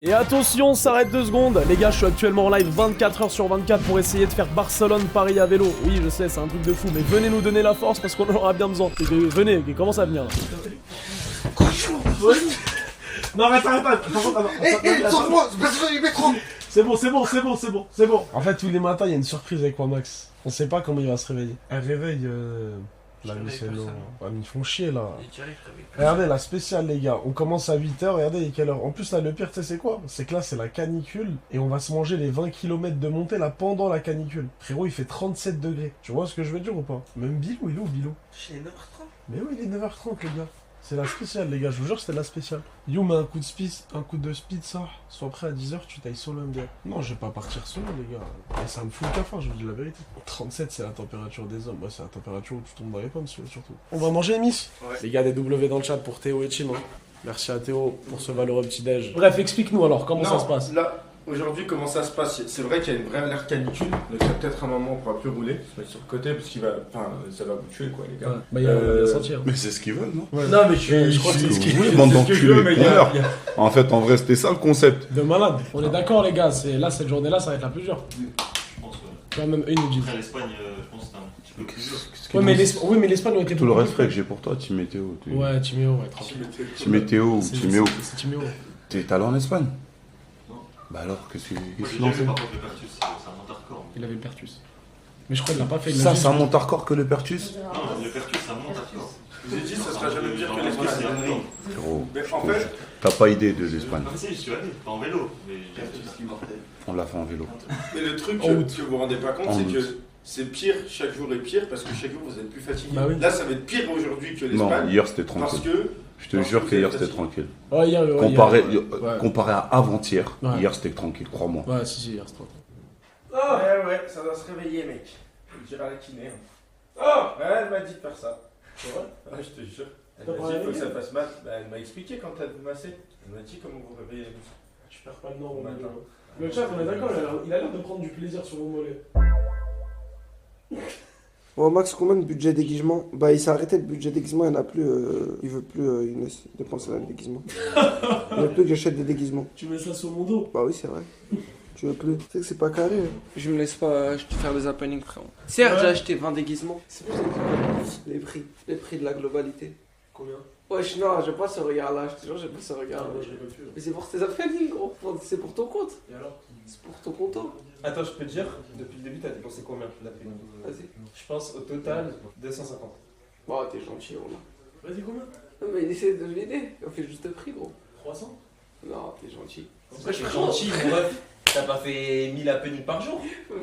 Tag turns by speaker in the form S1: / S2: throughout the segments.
S1: Et attention, s'arrête 2 secondes. Les gars, je suis actuellement en live 24 h sur 24 pour essayer de faire Barcelone-Paris à vélo. Oui, je sais, c'est un truc de fou, mais venez nous donner la force parce qu'on en aura bien besoin. Et venez, commence à venir là. Non, arrête.
S2: Sors-moi,
S1: C'est bon. En fait, tous les matins, il y a une surprise avec moi, Max. On sait pas comment il va se réveiller. Elle réveille. Là, mais c'est non. Ouais, mais ils font chier là. Regardez la spéciale, les gars. On commence à 8 h. Regardez, il est quelle heure. En plus, là, le pire, tu sais, c'est quoi? C'est que là, c'est la canicule. Et on va se manger les 20 km de montée là pendant la canicule. Frérot, il fait 37 degrés. Tu vois ce que je veux dire ou pas? Même Bilou, il est où, Bilou?
S2: Il est 9h30.
S1: Mais oui, il est 9 h 30, les gars. C'est la spéciale, les gars, je vous jure, c'était la spéciale. You met un coup de speed, ça. Sois prêt à 10 h, tu tailles solo MDR. Non, je vais pas partir solo, les gars. Et ça me fout le cafard, je vous dis la vérité. 37, c'est la température des hommes. Ouais, c'est la température où tu tombes dans les pommes, surtout. On va manger, Miss? Ouais. Les gars, des W dans le chat pour Théo et Chim. Hein. Merci à Théo pour ce valeureux petit-déj. Bref, explique-nous alors, comment ça se passe?
S2: Là, aujourd'hui, comment ça se passe? C'est vrai qu'il y a une vraie alerte canicule, donc il y a peut-être un moment où on pourra plus rouler, se mettre sur le côté, parce qu'il va. Enfin, ça va vous tuer, quoi, les gars.
S1: Ouais. Bah, il y a sentir.
S3: Mais c'est ce qu'ils veulent, non?
S1: Ouais. Non, mais je crois que c'est ce qu'ils veulent.
S3: Bande d'enculés, En fait, en vrai, c'était ça le concept.
S1: De malade. On est d'accord, les gars. Là, cette journée-là, ça va être la plus dure.
S4: Je pense,
S1: ouais. Même eux, ils nous disent.
S4: Après l'Espagne, je pense que c'est un petit peu plus dur.
S1: Ouais, mais l'Espagne ont été
S3: tout le respect que j'ai pour toi, Team Météo.
S1: Ouais, Timéo, ouais, tranquille.
S3: Team Météo ou Timéo.
S1: C'est Timéo.
S3: T'es allé en Espagne?
S4: Non.
S3: Bah alors, qu'est-ce que
S4: J'ai
S3: tu lances?
S4: vu par contre le Pertus, c'est un monte-hardcore.
S1: Il avait le Pertus. Mais je crois qu'il l'a pas fait.
S3: Ça, c'est un monte hardcore que le Pertus?
S4: Non, le Pertus, c'est un monte-hardcore.
S2: Je vous ai dit, ça sera jamais pire que l'Espagne.
S3: Frérot,
S2: Mais en fait.
S3: t'as pas idée de l'Espagne.
S4: Ah, mais si, je suis allé, pas en vélo. Mais
S3: On l'a fait en vélo.
S2: Mais le truc que vous vous rendez pas compte, c'est que c'est pire, chaque jour est pire, parce que chaque jour vous êtes plus fatigué.
S1: Bah oui.
S2: Là, ça va être pire aujourd'hui que
S3: Non,
S2: l'Espagne.
S3: hier c'était
S2: Parce
S3: tranquille.
S2: que.
S3: Je te jure que hier c'était tranquille.
S1: Ouais, hier,
S3: Comparé à avant-hier,
S1: Ouais.
S3: hier c'était tranquille, crois-moi.
S1: Ouais, si, hier, c'est tranquille.
S2: Ouais, ça doit se réveiller, mec. Je dirais à la kiné. Ouais, elle m'a dit de faire ça. C'est vrai? Ouais, je te jure. Elle m'a dit qu'il faut que ça fasse mal. Bah, elle m'a expliqué quand elle vous massait. Elle m'a dit comment vous réveillez les muscles.
S1: Tu perds pas le nord au matin. Le chat, on est d'accord, il a l'air de prendre du plaisir sur vos mollets.
S5: Bon, Max, combien de budget déguisement? Bah, il s'est arrêté le budget déguisement, il n'y en a plus. Il veut plus dépenser dans le déguisement. Il veut plus que j'achète des déguisements.
S1: Tu mets ça sur mon dos?
S5: Bah oui, c'est vrai. Tu veux plus? Tu sais que c'est pas carré.
S6: Je me laisse pas faire des happenings, frérot. Certes,
S1: Ouais.
S6: j'ai acheté 20 déguisements.
S5: C'est pour ça que les prix. Les prix de la globalité.
S1: Combien?
S5: Wesh, non, j'ai pas ce regard-là, je te jure, j'ai pas ce regard.
S1: Ah, moi, je rigole plus.
S5: Mais c'est pour tes happenings, gros. C'est pour ton compte.
S1: Et alors?
S5: C'est pour ton compte.
S7: Attends, je peux te dire, depuis le début, t'as dépensé combien la prime?
S5: Vas-y.
S7: Je pense au total 250.
S5: Bon, t'es gentil, gros.
S1: Vas-y, combien?
S5: Non, mais essaie de deviner. On fait juste le prix, gros.
S1: 300?
S5: Non, t'es gentil.
S7: Pourquoi je suis gentil, mon ref? T'as pas fait 1000 happenings par jour?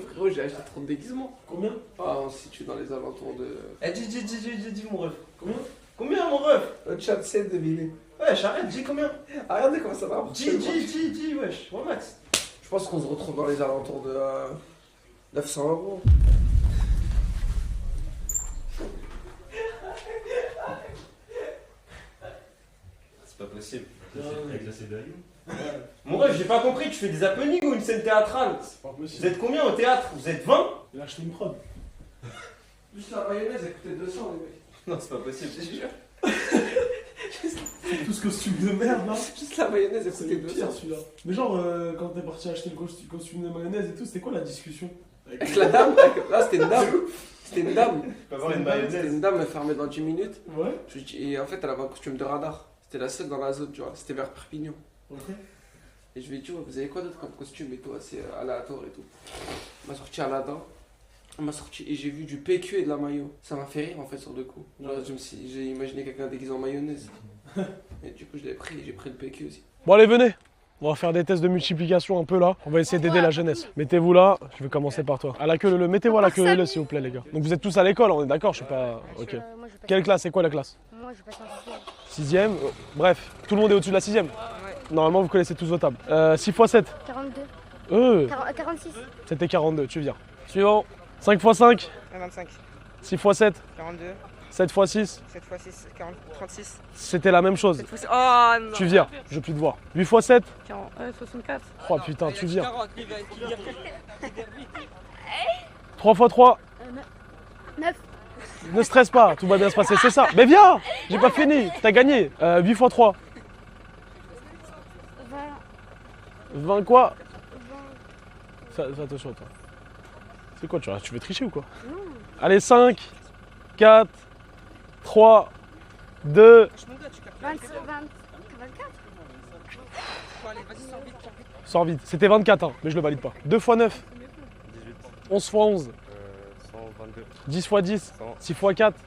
S5: Frérot, j'ai acheté 30 déguisements.
S1: Combien?
S5: Ah, on se situe dans les alentours de.
S7: Eh, dis mon ref.
S1: Combien?
S7: Combien, mon ref?
S5: Le chat sait deviner.
S7: Wesh, arrête, dis combien?
S5: Ah, regardez comment ça va.
S7: Dis, wesh, ouais, Max.
S5: Je pense qu'on se retrouve dans les alentours de 900 €.
S7: C'est pas possible.
S4: Avec la CDAI.
S7: Mon ref, j'ai pas compris, tu fais des happenings ou une scène théâtrale?
S1: C'est pas
S7: Vous
S1: possible.
S7: êtes combien au théâtre? Vous êtes 20?
S1: Il a acheté une prod.
S5: Juste la mayonnaise, elle coûtait 200, les mecs.
S7: Non, c'est pas possible.
S5: Je te jure.
S1: Tout ce costume de merde là.
S5: Juste la mayonnaise, elle
S1: C'est
S5: coûtait
S1: le
S5: 200.
S1: pire celui-là. Mais genre, quand t'es parti acheter le costume de mayonnaise et tout, c'était quoi la discussion?
S5: Avec la dame, là c'était une dame. C'était une dame.
S7: Tu peux avoir une
S5: C'était
S7: mayonnaise.
S5: une dame, elle fermait dans 10 minutes.
S1: Ouais.
S5: Et en fait, elle avait un costume de radar. C'était la seule dans la zone, tu vois. C'était vers Perpignan.
S1: Ok.
S5: Et je lui ai dit, ouais, vous avez quoi d'autre comme costume et tout, assez aléatoire et tout. Elle m'a sorti Aladdin. Elle m'a sorti et j'ai vu du PQ et de la mayo. Ça m'a fait rire en fait sur le coup. Genre, j'ai imaginé quelqu'un déguisé en mayonnaise. Et du coup, je l'ai pris et j'ai pris le PQ aussi.
S1: Bon, allez, venez. On va faire des tests de multiplication un peu là. On va essayer d'aider la jeunesse. Mettez-vous là. Je vais commencer par toi. À la queue leu. Mettez-vous à la queue leu, s'il vous plaît, les gars. Donc vous êtes tous à l'école, on est d'accord? Je sais pas. Ok.
S8: Moi, je passe
S1: Quelle classe? C'est quoi la classe?
S8: Moi, je passe en sixième.
S1: 6ème. Bref, tout le monde est au-dessus de la 6ème. Normalement, vous connaissez tous vos tables. 6 x 7.
S8: 42. 46.
S1: C'était 42, tu viens. Suivant. 5 x 5.
S9: 25,
S1: 6 x 7.
S9: 42,
S1: 7 x 6.
S9: 7 x 6, 40, 36.
S1: C'était la même chose.
S9: 7 x... Oh non.
S1: Tu viens, je veux plus te voir. 8 x 7.
S9: 64.
S1: Oh putain, tu viens. 3 x 3.
S8: 9.
S1: Ne stresse pas, tout va bien se passer, c'est ça. Mais viens, j'ai pas fini, t'as gagné. 8 x 3.
S8: 20.
S1: 20 quoi? Fais attention à toi. C'est quoi, tu veux tricher ou quoi?
S8: Non.
S1: Allez, 5, 4, 3, 2...
S8: 24.
S1: Sors vite. C'était 24, hein, mais je le valide pas. 2 x 9.
S10: 18.
S1: 11 x 11.
S10: 122.
S1: 10 x 10. 6 x 4.
S10: Ça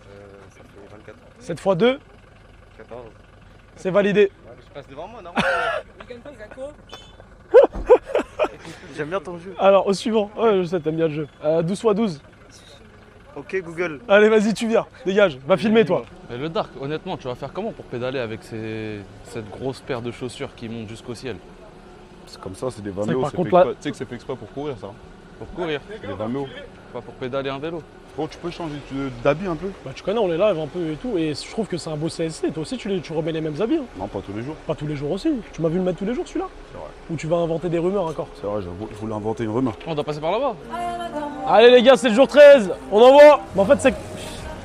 S10: fait 24.
S1: 7 x 2.
S10: 14.
S1: C'est validé.
S10: Ouais, je passe devant moi, normalement. J'aime bien ton jeu.
S1: Alors, au suivant. Ouais, je sais, t'aimes bien le jeu. 12 x 12.
S10: Ok, Google.
S1: Allez, vas-y, tu viens. Dégage. Va filmer, toi.
S11: Mais le Dark, honnêtement, tu vas faire comment pour pédaler avec cette grosse paire de chaussures qui monte jusqu'au ciel?
S3: C'est comme ça, c'est des
S1: C'est que
S3: vaméos.
S1: par
S3: Tu
S1: contre, là-
S3: sais que c'est fait exprès pour courir, ça.
S11: Pour courir,
S3: C'est des vaméos.
S11: pas pour pédaler un vélo.
S3: Bon, tu peux changer d'habit un peu?
S1: Bah, tu connais, on est live un peu et tout. Et je trouve que c'est un beau CSC. Toi aussi, tu remets les mêmes habits. Hein.
S3: Non, pas tous les jours.
S1: Pas tous les jours aussi. Tu m'as vu le mettre tous les jours, celui-là?
S3: C'est vrai.
S1: Ou tu vas inventer des rumeurs encore?
S3: C'est vrai, je voulais inventer une rumeur.
S11: On doit passer par là-bas.
S1: Allez, les gars, c'est le jour 13. On envoie. Mais en fait, c'est.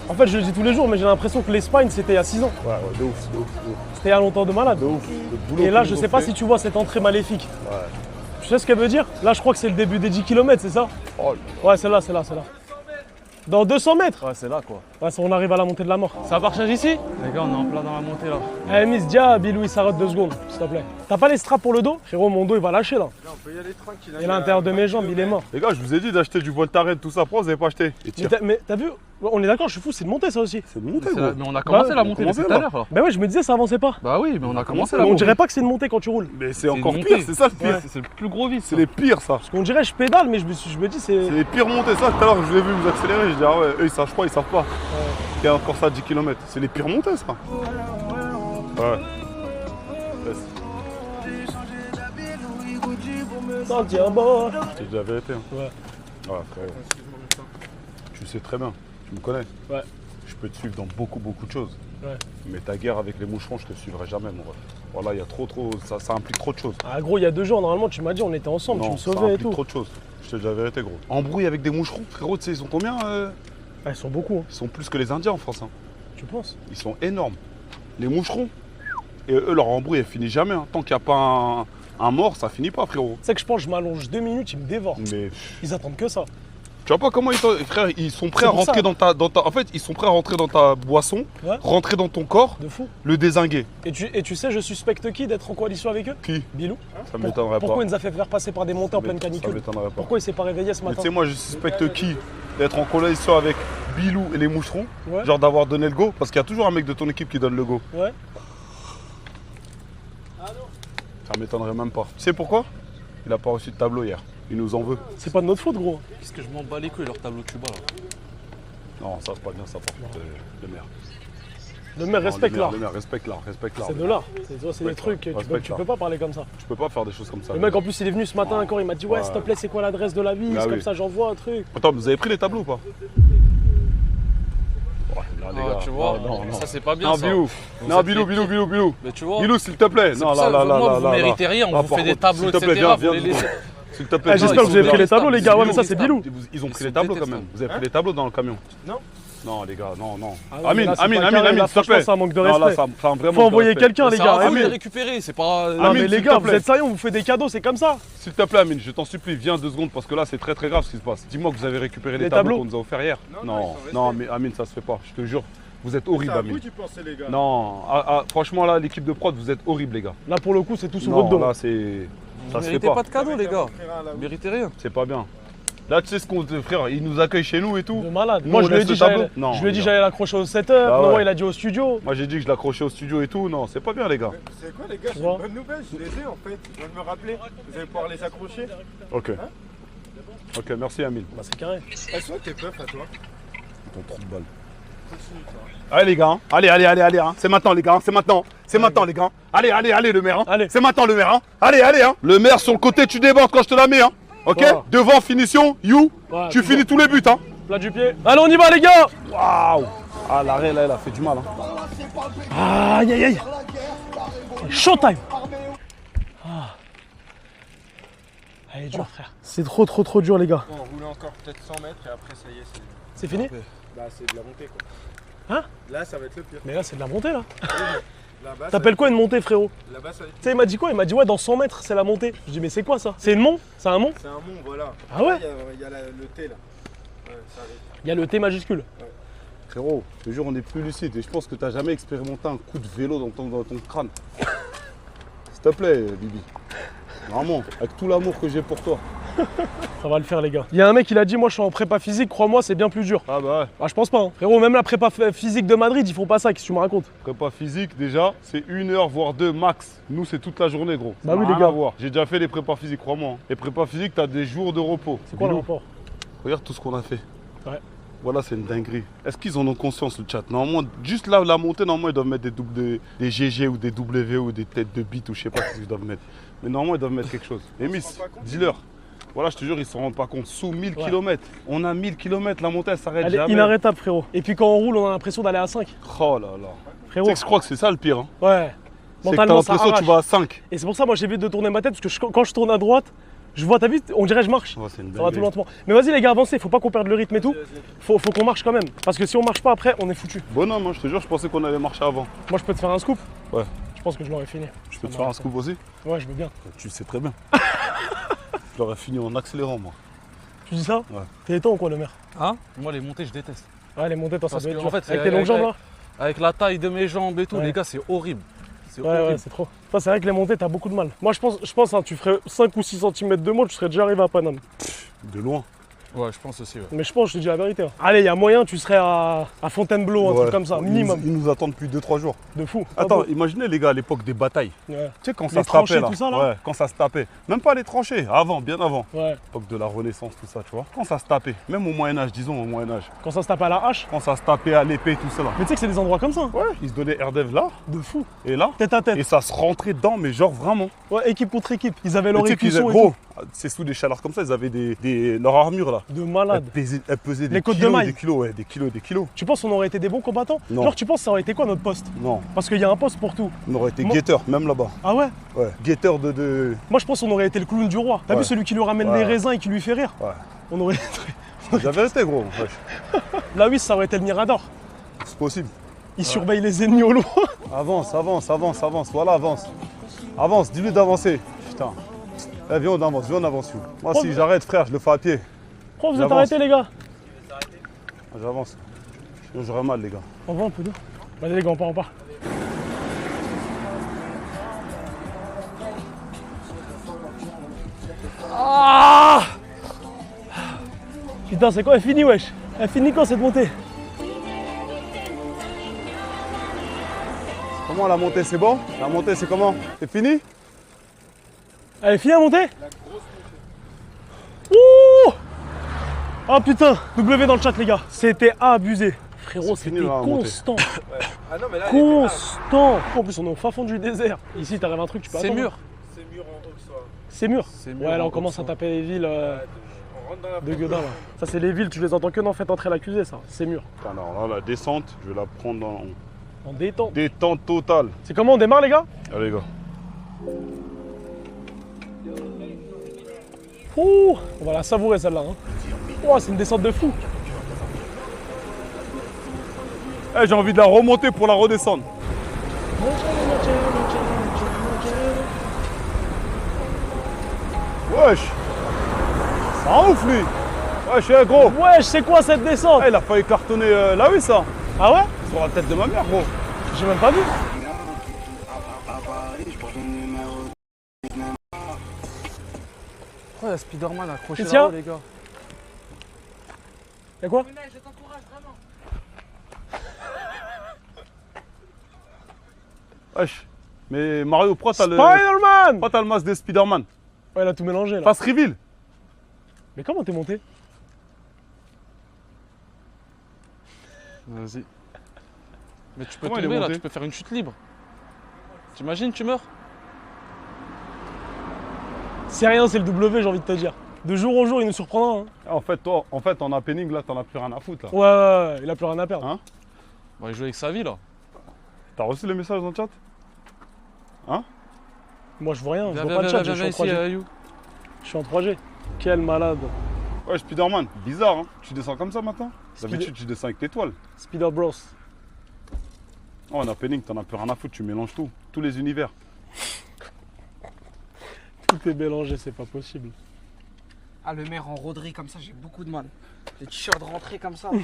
S1: En fait, je le dis tous les jours, mais j'ai l'impression que l'Espagne, c'était il y a 6 ans.
S3: Ouais, de ouf.
S1: C'était il y a longtemps de malade.
S3: De ouf. Le boulot
S1: Et là,
S3: qu'ils
S1: je
S3: nous
S1: sais
S3: ont
S1: pas
S3: fait.
S1: si tu vois cette entrée maléfique.
S3: Ouais.
S1: Tu sais ce qu'elle veut dire? Là, je crois que c'est le début des 10 km, c'est ça?
S3: Oh,
S1: Ouais, c'est là. Dans 200 mètres?
S11: Ouais, c'est là quoi.
S1: Ouais, ça, on arrive à la montée de la mort. Ça partage ici?
S11: Les gars, on est en plein dans la montée là.
S1: Eh, Miss Dia, Bilou, il s'arrête 2 secondes, s'il te plaît. T'as pas les straps pour le dos? Frérot, mon dos, il va lâcher là.
S2: On peut y aller tranquille.
S1: Et l'intérieur de mes jambes, il est mort.
S3: les gars, je vous ai dit d'acheter du Voltaren, tout ça. Pourquoi vous avez pas acheté? Et tire.
S1: Mais t'as vu? On est d'accord, je suis fou, c'est de monter ça aussi.
S3: C'est de monter,
S11: C'est
S3: gros.
S11: la- Mais on a commencé
S1: Bah,
S11: la
S3: on
S11: montée
S3: commençait
S11: depuis tout à
S3: là.
S11: l'heure là.
S1: Bah ouais, je me disais, ça avançait pas.
S11: Bah oui, mais on a commencé
S1: Mais
S11: la
S1: on
S11: montée.
S1: dirait pas que c'est une montée quand tu roules.
S3: Mais c'est
S11: C'est
S3: encore
S11: une
S3: pire,
S11: montée.
S3: c'est ça le pire.
S11: C'est le plus gros vice.
S3: C'est les pires, ça.
S1: Parce qu'on dirait, je pédale, mais je me dis, c'est.
S3: C'est les pires montées, ça. Tout à l'heure, je vous ai vu vous accélérer. Je dis, ah ouais, eux, ils savent pas, ils savent pas. Il y a encore ça à 10 km. C'est les pires montées, ça. Ouais.
S1: Santiago.
S3: Je te dis la vérité. Hein.
S1: Ouais.
S3: Ouais, frère. Tu sais très bien. Tu me connais.
S1: Ouais.
S3: Je peux te suivre dans beaucoup de choses.
S1: Ouais.
S3: Mais ta guerre avec les moucherons, je te suivrai jamais, mon ref. Voilà, il y a trop. Ça implique trop de choses.
S1: Ah, gros, il y a 2 jours, normalement, tu m'as dit, on était ensemble, tu
S3: Non,
S1: me
S3: ça
S1: sauvais et
S3: implique
S1: tout.
S3: trop de choses. Je te dis la vérité, gros. Embrouille avec des moucherons, frérot, tu sais, ils sont combien
S1: Ah, ils sont beaucoup, hein.
S3: Ils sont plus que les Indiens en France. Hein.
S1: Tu penses?
S3: Ils sont énormes. Les moucherons. Et eux, leur embrouille, elle finit jamais. Hein. Tant qu'il n'y a pas un mort, ça finit pas, frérot.
S1: Tu sais que je pense que je m'allonge 2 minutes, ils me dévorent.
S3: Mais
S1: Ils attendent que ça.
S3: tu vois pas comment frère, ils sont prêts
S1: C'est
S3: à
S1: pour
S3: rentrer
S1: ça.
S3: dans ta. En fait, ils sont prêts à rentrer dans ta boisson,
S1: Ouais.
S3: rentrer dans ton corps,
S1: De fou.
S3: le dézinguer.
S1: Et tu sais, je suspecte qui d'être en coalition avec eux?
S3: Qui?
S1: Bilou.
S3: Ça m'étonnerait pas.
S1: Pourquoi il nous a fait faire passer par des montées en pleine
S3: Ça
S1: canicule?
S3: m'étonnerait pas.
S1: Pourquoi il s'est pas réveillé ce
S3: Mais
S1: matin?
S3: tu sais, moi, je suspecte qui d'être en coalition avec Bilou et les moucherons,
S1: Ouais.
S3: genre d'avoir donné le go, parce qu'il y a toujours un mec de ton équipe qui donne le go.
S1: Ouais.
S3: Ça m'étonnerait même pas. Tu sais pourquoi? Il a pas reçu de tableau hier. Il nous en veut.
S1: C'est pas de notre faute, gros.
S11: Qu'est-ce que je m'en bats les couilles leur tableau tuba là.
S3: Non, ça c'est pas bien ça par contre, le maire.
S1: Le maire,
S3: Non,
S1: respecte l'art.
S3: Le maire, respecte l'art, respecte l'art.
S1: C'est de l'art. C'est des
S3: Respecte
S1: trucs,
S3: l'art,
S1: tu
S3: respecte
S1: peux
S3: l'art.
S1: pas parler comme ça.
S3: Tu peux pas faire des choses comme ça.
S1: Le mec, en plus, il est venu ce matin
S3: Ouais.
S1: encore, il m'a dit, ouais,
S3: Ouais.
S1: s'il te plaît, c'est quoi l'adresse de la ville?
S3: Ah
S1: Comme
S3: oui.
S1: ça, j'envoie un truc.
S3: Attends, vous avez pris les tableaux ou pas? Ouais, là, les
S11: Ah,
S3: gars.
S11: tu vois,
S3: non, non.
S11: ça c'est pas bien
S3: Non,
S11: ça.
S3: Bilou.
S11: Vous
S3: Non,
S11: êtes
S3: Bilou,
S11: les-
S3: Bilou.
S11: Mais tu vois,
S3: Bilou, s'il te plaît.
S11: c'est
S3: Non,
S11: pour
S3: là,
S11: ça,
S3: là, là,
S11: moi,
S3: là,
S11: vous
S3: là.
S11: méritez rien,
S3: Ah,
S11: on vous
S3: par
S11: fait des
S3: contre,
S11: tableaux,
S3: s'il te plaît,
S11: etc.
S3: viens,
S11: Vous les
S3: viens.
S11: laissez.
S3: S'il te plaît.
S1: Ah, j'espère que vous avez pris les tableaux, les gars. Ouais, mais ça, c'est
S11: Bilou.
S1: Bilou.
S3: Ils ont pris
S11: Ils
S3: les
S11: sont
S3: tableaux quand
S11: détestables.
S3: même. Vous avez pris les tableaux dans le camion?
S2: Non.
S3: Non, les gars, non.
S1: Ah ouais, mais là, c'est
S3: Amine,
S1: pas carré, là,
S3: s'il te
S1: franchement,
S3: plaît.
S1: c'est un manque de
S3: Non, là,
S1: respect.
S3: ça a vraiment.
S1: Faut envoyer quelqu'un, les
S11: Ça
S1: gars.
S11: va vous les
S1: Amine.
S11: récupérer, c'est pas.
S1: Non,
S3: Amine,
S1: mais les
S3: s'il
S1: gars,
S3: te
S1: vous
S3: plaît.
S1: êtes sérieux, on vous fait des cadeaux, c'est comme ça.
S3: S'il te plaît, Amine, je t'en supplie, viens 2 secondes parce que là, c'est très grave ce qui se passe. Dis-moi que vous avez récupéré les
S1: Les
S3: tableaux
S1: tableaux
S3: qu'on nous a offerts hier.
S2: Non,
S3: Non, mais Amine, ça se fait pas. Je te jure, vous êtes horrible,
S2: C'est à vous
S3: Amine.
S2: tu pensais, les gars.
S3: Non, franchement, là, l'équipe de prod, vous êtes horrible, les gars.
S1: Là, pour le coup, c'est tout sous votre
S3: Non,
S1: dos.
S3: là, c'est. Ça
S11: Vous
S3: se fait
S11: méritez
S3: pas.
S11: pas de cadeaux, les gars. Vous méritez rien.
S3: C'est pas bien. Là, tu sais ce qu'on. Frère, ils nous accueillent chez nous et tout.
S1: De malade.
S3: Nous,
S1: Moi,
S3: on
S1: je lui ai
S3: laisse
S1: dit,
S3: le tableau.
S1: je
S3: Non,
S1: lui ai dit,
S3: les gars.
S1: j'allais l'accrocher au setup.
S3: Bah
S1: Non,
S3: ouais.
S1: il a dit au studio.
S3: Moi, j'ai dit que je l'accrochais au studio et tout. Non, c'est pas bien, les gars.
S2: C'est quoi, les gars?
S1: Tu
S2: J'ai
S1: vois
S2: une bonne nouvelle, je les ai en fait. Je viens de me rappeler. Vous allez pouvoir les accrocher.
S3: Ok. Ok, merci, Amine.
S1: Bah, c'est carré.
S2: Elles sont tes puffs à toi.
S3: Ton trou de balle. Allez, les gars. Hein. Allez. Hein. C'est maintenant, les gars. C'est maintenant. C'est maintenant, les gars. Allez, le maire. Hein.
S1: Allez.
S3: C'est maintenant, le maire. Hein. Allez. Hein. Le maire sur le côté, tu débordes quand je te la mets. Hein. Ok.
S1: Ouais.
S3: Devant, finition. You.
S1: Ouais,
S3: tu
S1: c'est
S3: finis tous les buts. Hein.
S1: Plat du pied. Allez, on y va, les gars.
S3: Waouh. Ah, l'arrêt, là, elle a fait du mal. Hein.
S1: Aïe. Showtime. Ah. Elle est dure, frère. C'est trop dur, les gars.
S2: Bon, on roule encore peut-être 100 mètres et après, ça y est, c'est.
S1: C'est fini?
S2: Bah, c'est de la montée quoi.
S1: Hein?
S2: Là, ça va être le pire.
S1: Mais là, c'est de la montée, là.
S2: Là-bas,
S1: T'appelles quoi une montée, frérot?
S2: Là-bas, ça.
S1: Tu sais, il m'a dit quoi? Il m'a dit ouais, dans 100 mètres, c'est la montée. Je dis mais c'est quoi ça? C'est une mont? C'est un mont?
S2: C'est un mont, voilà.
S1: Ah ouais?
S2: Il y a le T là. Ouais, ça arrive.
S1: Il y a le T majuscule.
S2: Ouais.
S3: Frérot, je te jure, on est plus lucide et je pense que t'as jamais expérimenté un coup de vélo dans ton crâne. S'il te plaît, Bibi. Vraiment, avec tout l'amour que j'ai pour toi.
S1: Ça va le faire, les gars. Il y a un mec, il a dit moi je suis en prépa physique, crois-moi, c'est bien plus dur.
S3: Ah bah ouais.
S1: Ah, je pense pas. Hein. Frérot, même la prépa physique de Madrid, ils font pas ça, qu'est-ce que tu me racontes?
S3: Prépa physique, déjà, c'est 1 heure, voire 2 max. Nous, c'est toute la journée, gros.
S1: Bah
S3: Ça
S1: oui,
S3: n'a
S1: les
S3: rien
S1: gars.
S3: à voir. J'ai déjà fait les prépas physiques, crois-moi. Hein. Les prépas physiques, t'as des jours de repos.
S1: C'est quoi le
S3: Bilou,
S1: rapport?
S3: regarde tout ce qu'on a fait.
S1: Ouais.
S3: Voilà, c'est une dinguerie. Est-ce qu'ils en ont conscience, le chat? Normalement, juste là, la montée, normalement, ils doivent mettre des GG ou des W ou des têtes de bite ou je sais pas ce qu'ils doivent mettre. Mais normalement, ils doivent mettre quelque chose. Et Miss, dis-leur. Voilà, je te jure, ils s'en rendent pas compte. Sous 1000 km. On a 1000 km, la montée, elle s'arrête jamais.
S1: Elle est inarrêtable, frérot. Et puis quand on roule, on a l'impression d'aller à 5.
S3: Oh là là.
S1: Frérot.
S3: Tu sais que je crois que c'est ça le pire. Hein.
S1: Ouais.
S3: C'est que t'as l'impression que tu vas à 5.
S1: Et c'est pour ça, moi, j'évite de tourner ma tête, parce que quand je tourne à droite, je vois, t'as vu, on dirait que je marche.
S3: Oh, c'est une
S1: ça va tout
S3: dinguerie.
S1: lentement. Mais vas-y, les gars, avancez, faut pas qu'on perde le rythme et tout. Faut qu'on marche quand même. Parce que si on marche pas après, on est foutu.
S3: Bon, non, moi, je te jure, je pensais qu'on allait marcher avant.
S1: Moi, je peux te faire un scoop.
S3: Ouais.
S1: Je pense que je l'aurais fini.
S3: Je peux te faire un scoop aussi?
S1: Ouais, je veux bien.
S3: Tu le sais très bien. Je l'aurais fini en accélérant, moi.
S1: Tu dis ça?
S3: Ouais.
S1: T'es étant ou quoi, le maire?
S11: Hein? Moi, les montées, je déteste.
S1: Ouais, les montées, toi, ça
S11: Parce
S1: doit être
S11: que,
S1: dur.
S11: en fait,
S1: avec tes longues jambes, là?
S11: Avec la taille de mes jambes et tout,
S1: Ouais.
S11: les gars, c'est horrible. C'est
S1: Ouais,
S11: horrible.
S1: ouais, c'est trop. Toi, c'est vrai que les montées, t'as beaucoup de mal. Moi, je pense hein, tu ferais 5 ou 6 cm de moins, tu serais déjà arrivé à Paname.
S3: De loin.
S11: Ouais, je pense aussi, ouais.
S1: Mais je pense, je te dis la vérité. Hein. Allez, il y a moyen, tu serais à Fontainebleau, un truc comme ça, minimum.
S3: Ils nous attendent depuis 2-3 jours.
S1: De fou.
S3: Attends, imaginez les gars à l'époque des batailles.
S1: Ouais.
S3: Tu sais quand
S1: Les
S3: ça se
S1: tranchées,
S3: tapait là.
S1: tout ça, là.
S3: Ouais, quand ça se tapait. Même pas les tranchées, avant, bien avant.
S1: Ouais.
S3: L'époque de la Renaissance, tout ça, tu vois. Quand ça se tapait, même au Moyen-Âge, disons au Moyen-Âge.
S1: Quand ça se tape à la hache.
S3: Quand ça se tapait à l'épée, tout ça là.
S1: Mais tu sais que c'est des endroits comme ça. Hein.
S3: Ouais, ils se donnaient Erdève là.
S1: De fou.
S3: Et là.
S1: Tête à tête.
S3: Et ça se rentrait dedans, mais genre vraiment.
S1: Ouais, équipe contre équipe. Ils avaient leur
S3: Tu sais qu'ils
S1: écusson et
S3: gros,
S1: tout.
S3: c'est sous des chaleurs comme ça, ils avaient leur armure là.
S1: De malade.
S3: Elle pesait des
S1: Les côtes de
S3: kilos,
S1: mailles.
S3: des kilos, ouais, des kilos, des kilos.
S1: Tu penses qu'on aurait été des bons combattants?
S3: Non.
S1: Genre, tu penses que ça aurait été quoi notre poste?
S3: Non.
S1: Parce qu'il y a un poste pour tout.
S3: On aurait été
S1: Moi-
S3: guetteur, même là-bas.
S1: Ah ouais?
S3: Ouais, guetteur de.
S1: Moi, je pense qu'on aurait été le clown du roi. T'as
S3: Ouais.
S1: vu celui qui lui ramène
S3: Ouais.
S1: les raisins et qui lui fait rire?
S3: Ouais.
S1: On aurait.
S3: C'est la vérité, gros. Wesh.
S1: Là, oui, ça aurait été le Mirador.
S3: C'est possible.
S1: Il surveille les ennemis au loin.
S3: Avance, avance, avance, avance. Voilà, avance. Avance, dis-lui d'avancer. Putain. Eh, viens, on avance, viens, on avance. Moi, si j'arrête, frère, je le fais à pied.
S1: Pourquoi vous êtes
S3: J'avance.
S1: arrêtés, les gars?
S3: J'avance. Sinon, j'aurais mal, les gars.
S1: On va un peu d'eau. Vas-y, les gars, on part. Ah! Putain, c'est quoi? Elle finit, wesh. Elle finit quand cette montée?
S3: Comment la montée, c'est bon? La montée, c'est comment? C'est fini?
S1: Elle est finie à monter? Ouh! Oh putain! W dans le chat, les gars. C'était abusé. Frérot,
S3: C'est fini,
S1: c'était
S3: là, la montée.
S1: constant.
S2: Ah non, mais là,
S1: Constant. En plus, on est au fin fond du désert. Ici, t'arrives un truc, tu peux
S11: C'est
S1: attendre.
S11: mur.
S2: c'est mur en haut que ça.
S1: C'est mur.
S11: C'est mur
S1: Ouais, là,
S11: en
S1: on commence à
S11: haut,
S1: taper les villes
S2: On rentre dans la
S1: de Guedin, là. Ça, c'est les villes, tu les entends que dans Faites entrer l'accusé, ça. C'est mur.
S3: Alors là, la descente, je vais la prendre en
S1: En détente.
S3: détente totale.
S1: C'est comment on démarre, les gars?
S3: Allez, les gars.
S1: Ouh, on va la savourer, celle-là. Hein. Oh, c'est une descente de fou.
S3: Eh, j'ai envie de la remonter pour la redescendre. Wesh. C'est un ouf, lui. Wesh, gros.
S1: Wesh, c'est quoi cette descente?
S3: Eh, il a failli cartonner là, oui, ça.
S1: Ah ouais?
S3: Sur la tête de ma mère, gros.
S1: J'ai même pas vu.
S11: Oh, y'a Spider-Man accroché
S1: Tiens.
S11: là-haut, les gars.
S1: Y'a quoi?
S9: Je t'encourage vraiment.
S3: Wesh. Mais Mario, pourquoi t'as le masque des Spider-Man?
S1: Ouais, il a tout mélangé là.
S3: Face reveal.
S1: Mais comment t'es monté?
S11: Vas-y. Mais tu peux
S3: Comment il est
S11: tomber là,
S3: monté?
S11: tu peux faire une chute libre. T'imagines, tu meurs?
S1: C'est rien, c'est le W, j'ai envie de te dire. De jour en jour, il nous surprendra. Hein.
S3: En fait, toi, en happening, là, t'en as plus rien à foutre, là.
S1: Ouais, il a plus rien à perdre.
S3: Hein?
S11: On va jouer avec sa vie là.
S3: T'as reçu les messages dans le chat? Hein?
S1: Moi, je vois rien, je
S11: Viens,
S1: vois
S11: viens,
S1: pas le chat,
S11: viens,
S1: je
S11: viens
S1: suis en
S11: ici,
S1: 3G.
S11: You.
S1: Je suis en 3G. Quel malade.
S3: Ouais, Spider-Man, bizarre, hein? Tu descends comme ça maintenant?
S1: Spider-
S3: D'habitude, tu descends avec tes toiles.
S1: Spider Bros.
S3: Oh, en happening, t'en as plus rien à foutre, tu mélanges tout. Tous les univers.
S1: Tout est mélangé, c'est pas possible.
S5: Ah, le maire en rôderie comme ça, j'ai beaucoup de mal. Les t-shirts rentrés comme ça. Oh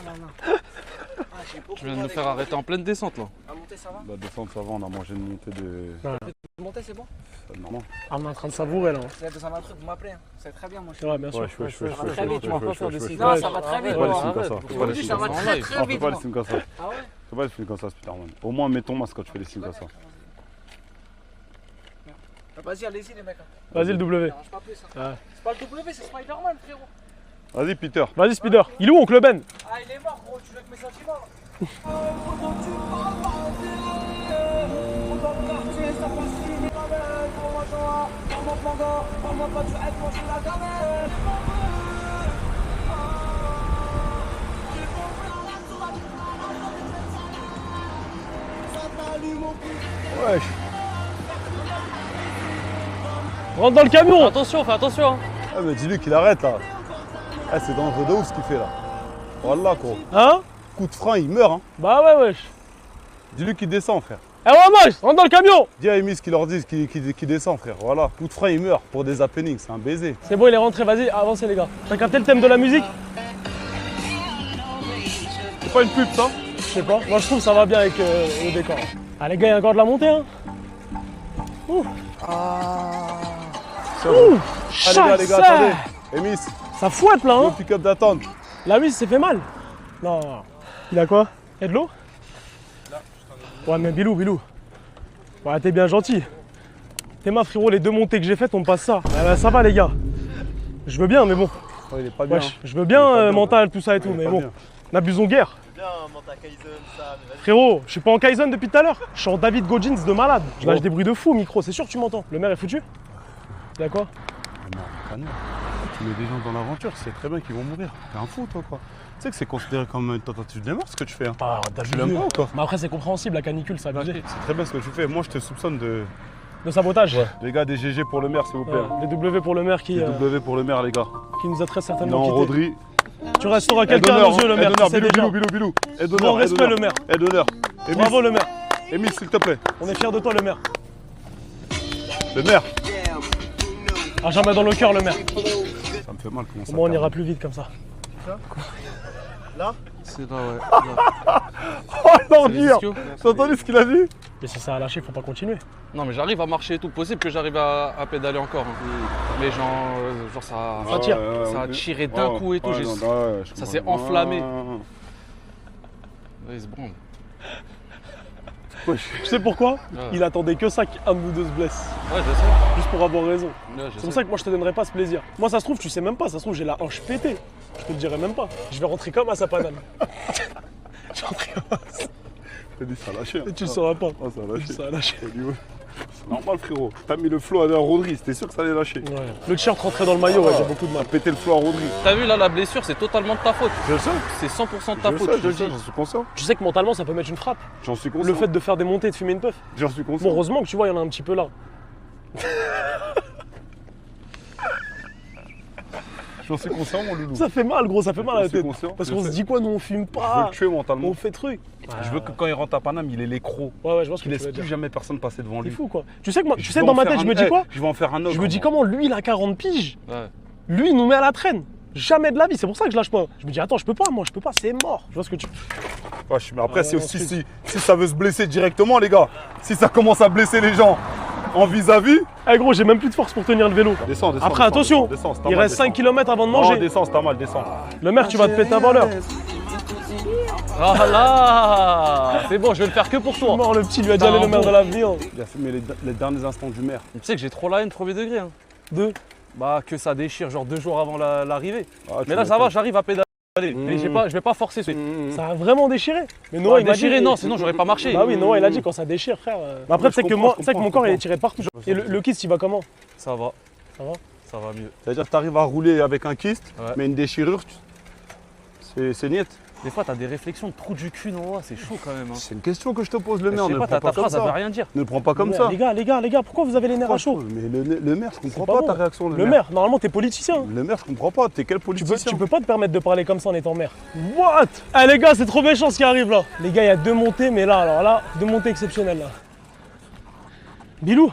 S5: là là. Ah, j'ai beaucoup
S11: Tu viens de
S5: mal
S11: nous faire arrêter en pleine descente là.
S5: À monter, ça va?
S3: La descente, ça va, on a mangé une montée de.
S5: Monter, c'est bon?
S3: C'est normal.
S1: Ah, on est en train de savourer là.
S5: Vous avez besoin d'un truc, vous m'appelez. Hein. C'est très bien, moi.
S1: Ouais, bien sûr.
S3: Ouais,
S5: Ça va très vite,
S11: Tu vas pas faire des signes.
S5: Non, ça va très vite,
S3: Fais pas les
S5: moi.
S3: signes comme ça. Fais pas les signes
S5: Ça
S3: comme
S5: va
S3: ça.
S5: très très
S3: Fais
S5: vite,
S3: pas les
S5: moi.
S3: signes comme ça.
S5: Ah ouais?
S3: Fais pas les signes comme ça, Spiderman. Au moins, mets ton masque quand tu fais les signes comme ça.
S5: Vas-y, allez-y, les mecs.
S1: Vas-y, le W.
S5: Ça marche pas plus, hein.
S1: Ouais.
S5: C'est pas le W, c'est Spider-Man, frérot.
S3: Vas-y, Peter.
S1: Vas-y, Spider. Il est où, oncle Ben?
S5: Ah, il est mort, gros, tu veux que mes sentiments
S1: Wesh. Rentre dans le camion.
S11: Attention, fais attention. Hein.
S3: Ah, mais dis-lui qu'il arrête là. Ah, c'est dangereux de ouf ce qu'il fait là. Voilà, gros.
S1: Hein?
S3: Coup de frein, il meurt. Hein.
S1: Bah ouais, wesh.
S3: Dis-lui qu'il descend, frère.
S1: Eh ouais, moche, rentre dans le camion.
S3: Dis à Emis qu'il leur dise qu'il descend, frère. Voilà. Coup de frein, il meurt pour des happenings. C'est un baiser.
S1: C'est bon, il est rentré, vas-y, avancez les gars. T'as capté le thème de la musique?
S3: C'est pas une pub, ça?
S1: Je sais pas, moi je trouve que ça va bien avec le décor. Ah les gars, il y a encore de la montée hein. Ouh. Ouh.
S3: Ah, les gars, attendez. Emis,
S1: ça fouette là
S3: le
S1: hein.
S3: pick-up d'attendre.
S1: La vis s'est fait mal. Non. Il a quoi? Il y a de l'eau? Ouais mais Bilou. Ouais t'es bien gentil. T'es ma frérot, les deux montées que j'ai faites on me passe ça. Ah, bah, ça va les gars. Je veux bien mais bon.
S3: Oh, il est pas bien.
S1: Wesh, je veux bien mental, tout ça et tout, mais bon. N'abusons guère. Frérot, je suis pas en Kaizen depuis tout à l'heure. Je suis en David Goggins de malade. Je lâche des bruits de fou au micro, c'est sûr que tu m'entends. Le maire est foutu? Il a quoi?
S3: Non, tu mets des gens dans l'aventure, c'est très bien qu'ils vont mourir. T'es un fou toi quoi. Tu sais que c'est considéré comme une tentative de mort ce que tu fais. Hein.
S1: Ah,
S3: tu l'aimes pas ou quoi?
S1: Mais après c'est compréhensible, la canicule ça a abusé.
S3: C'est très bien ce que tu fais. Moi je te soupçonne de
S1: sabotage.
S3: Ouais. Les gars, des GG pour le maire s'il vous plaît.
S1: Les W pour le maire qui.
S3: Les W pour le maire les gars.
S1: Qui nous a très
S3: Il est
S1: certainement
S3: en
S1: quitté.
S3: rôderie.
S1: Tu resteras quelqu'un à nos yeux le maire.
S3: Bilou.
S1: Grand respect le maire.
S3: Aide d'honneur.
S1: Bravo le maire.
S3: Émile s'il te plaît.
S1: On est fiers de toi le maire.
S3: Le maire.
S1: À jamais dans le cœur le maire.
S3: Ça me fait mal comment ça.
S1: Moi on ira plus vite comme ça.
S10: Là?
S11: C'est là, ouais. Là.
S3: Oh l'ordure. T'as entendu ce qu'il a dit?
S1: Mais si ça a lâché, faut pas continuer.
S11: Non mais j'arrive à marcher et tout. Possible que j'arrive à pédaler encore. Hein. Mais genre ça
S1: tire.
S11: Ça a tiré d'un coup et tout. Ça s'est enflammé. Ouais, il se branle.
S1: Tu sais pourquoi? Il attendait que ça qu'un de nous deux se blesse.
S11: Ouais, je sais.
S1: Juste pour avoir raison.
S11: Ouais,
S1: c'est pour ça que moi je te donnerai pas ce plaisir. Moi ça se trouve, tu sais même pas, ça se trouve j'ai la hanche pétée. Je te le dirai même pas. Je vais rentrer comme à Sapanane. Je vais rentrer comme à...
S3: T'as dit ça a lâché. Hein.
S1: Et tu le sauras pas.
S3: Oh, ça a lâché.
S1: Ça a lâché.
S3: C'est normal frérot. T'as mis le flow à la rôderie, c'était sûr que ça allait lâcher.
S1: Ouais. Le t-shirt rentrait dans le maillot, ouais, j'ai beaucoup de mal.
S3: T'as pété le flow à rôderie.
S11: T'as vu là la blessure, c'est totalement de ta faute.
S3: Je sais.
S11: C'est 100% de ta faute.
S3: Je sais, j'en suis conscient.
S1: Tu sais que mentalement ça peut mettre une frappe.
S3: J'en suis conscient.
S1: Le fait de faire des montées et de fumer une puff.
S3: J'en suis conscient.
S1: Bon, heureusement que tu vois, il y en a un petit peu là.
S3: J'en suis conscient, mon loulou.
S1: Ça fait mal, gros, ça fait mal à la tête.
S3: Conscient,
S1: parce qu'on se dit quoi, nous on fume pas.
S3: Je veux le tuer mentalement.
S1: On fait truc.
S3: Je veux que quand il rentre à Paname, il ait les crocs.
S1: Ouais, je vois ce que
S3: qu'il
S1: tu
S3: laisse
S1: veux
S3: plus
S1: dire.
S3: jamais personne passer devant lui.
S1: C'est fou quoi. Tu sais que moi, dans ma tête, je me dis quoi?
S3: Je vais en faire un autre.
S1: Je me dis comment lui, il a 40 piges.
S11: Ouais.
S1: Lui, il nous met à la traîne. Jamais de la vie, c'est pour ça que je lâche pas. Je me dis, attends, je peux pas, c'est mort. Je vois ce que tu.
S3: Ouais, mais après, c'est aussi si ça veut se blesser directement, les gars. Si ça commence à blesser les gens en vis-à-vis.
S1: Eh gros, j'ai même plus de force pour tenir le vélo.
S3: Descends.
S1: Après, attention, il reste 5 km avant de manger.
S3: Non, descends, c'est pas mal, descends.
S1: Le maire, tu vas te péter avant l'heure.
S11: Ah là, c'est bon, je vais le faire que pour toi.
S1: Mort, le petit lui a dit aller le maire de l'avenir.
S3: Il a filmé les derniers instants du maire.
S11: Tu sais que j'ai trop la haine premier degré. Hein. Bah que ça déchire genre 2 jours avant l'arrivée. Mais là ça va, j'arrive à pédaler. Mais je vais pas forcer.
S1: Ça a vraiment déchiré. Mais
S11: Noah il déchiré, non, sinon j'aurais pas marché.
S1: Bah oui, Noah il a dit quand ça déchire, frère. Mais après, c'est que mon corps il est tiré de partout. Et le kyste il va comment?
S11: Ça va.
S1: Ça va?
S11: Ça va mieux.
S3: C'est-à-dire que t'arrives à rouler avec un kyste, mais une déchirure, c'est niette.
S11: Des fois, t'as des réflexions de trou du cul, non? C'est chaud quand même. Hein.
S3: C'est une question que je te pose, le maire.
S11: Je sais pas, ta phrase, elle veut rien dire.
S3: Ne le prends pas comme ça.
S1: Les gars, pourquoi vous avez les nerfs à chaud?
S3: Mais le maire, je comprends pas ta réaction.
S1: Le maire, normalement, t'es politicien.
S3: Le maire, je comprends pas. T'es quel politicien?
S1: Tu peux pas te permettre de parler comme ça en étant maire. What? Eh les gars, c'est trop méchant ce qui arrive là. Les gars, il y a 2 montées, mais là, alors là, 2 montées exceptionnelles là. Bilou,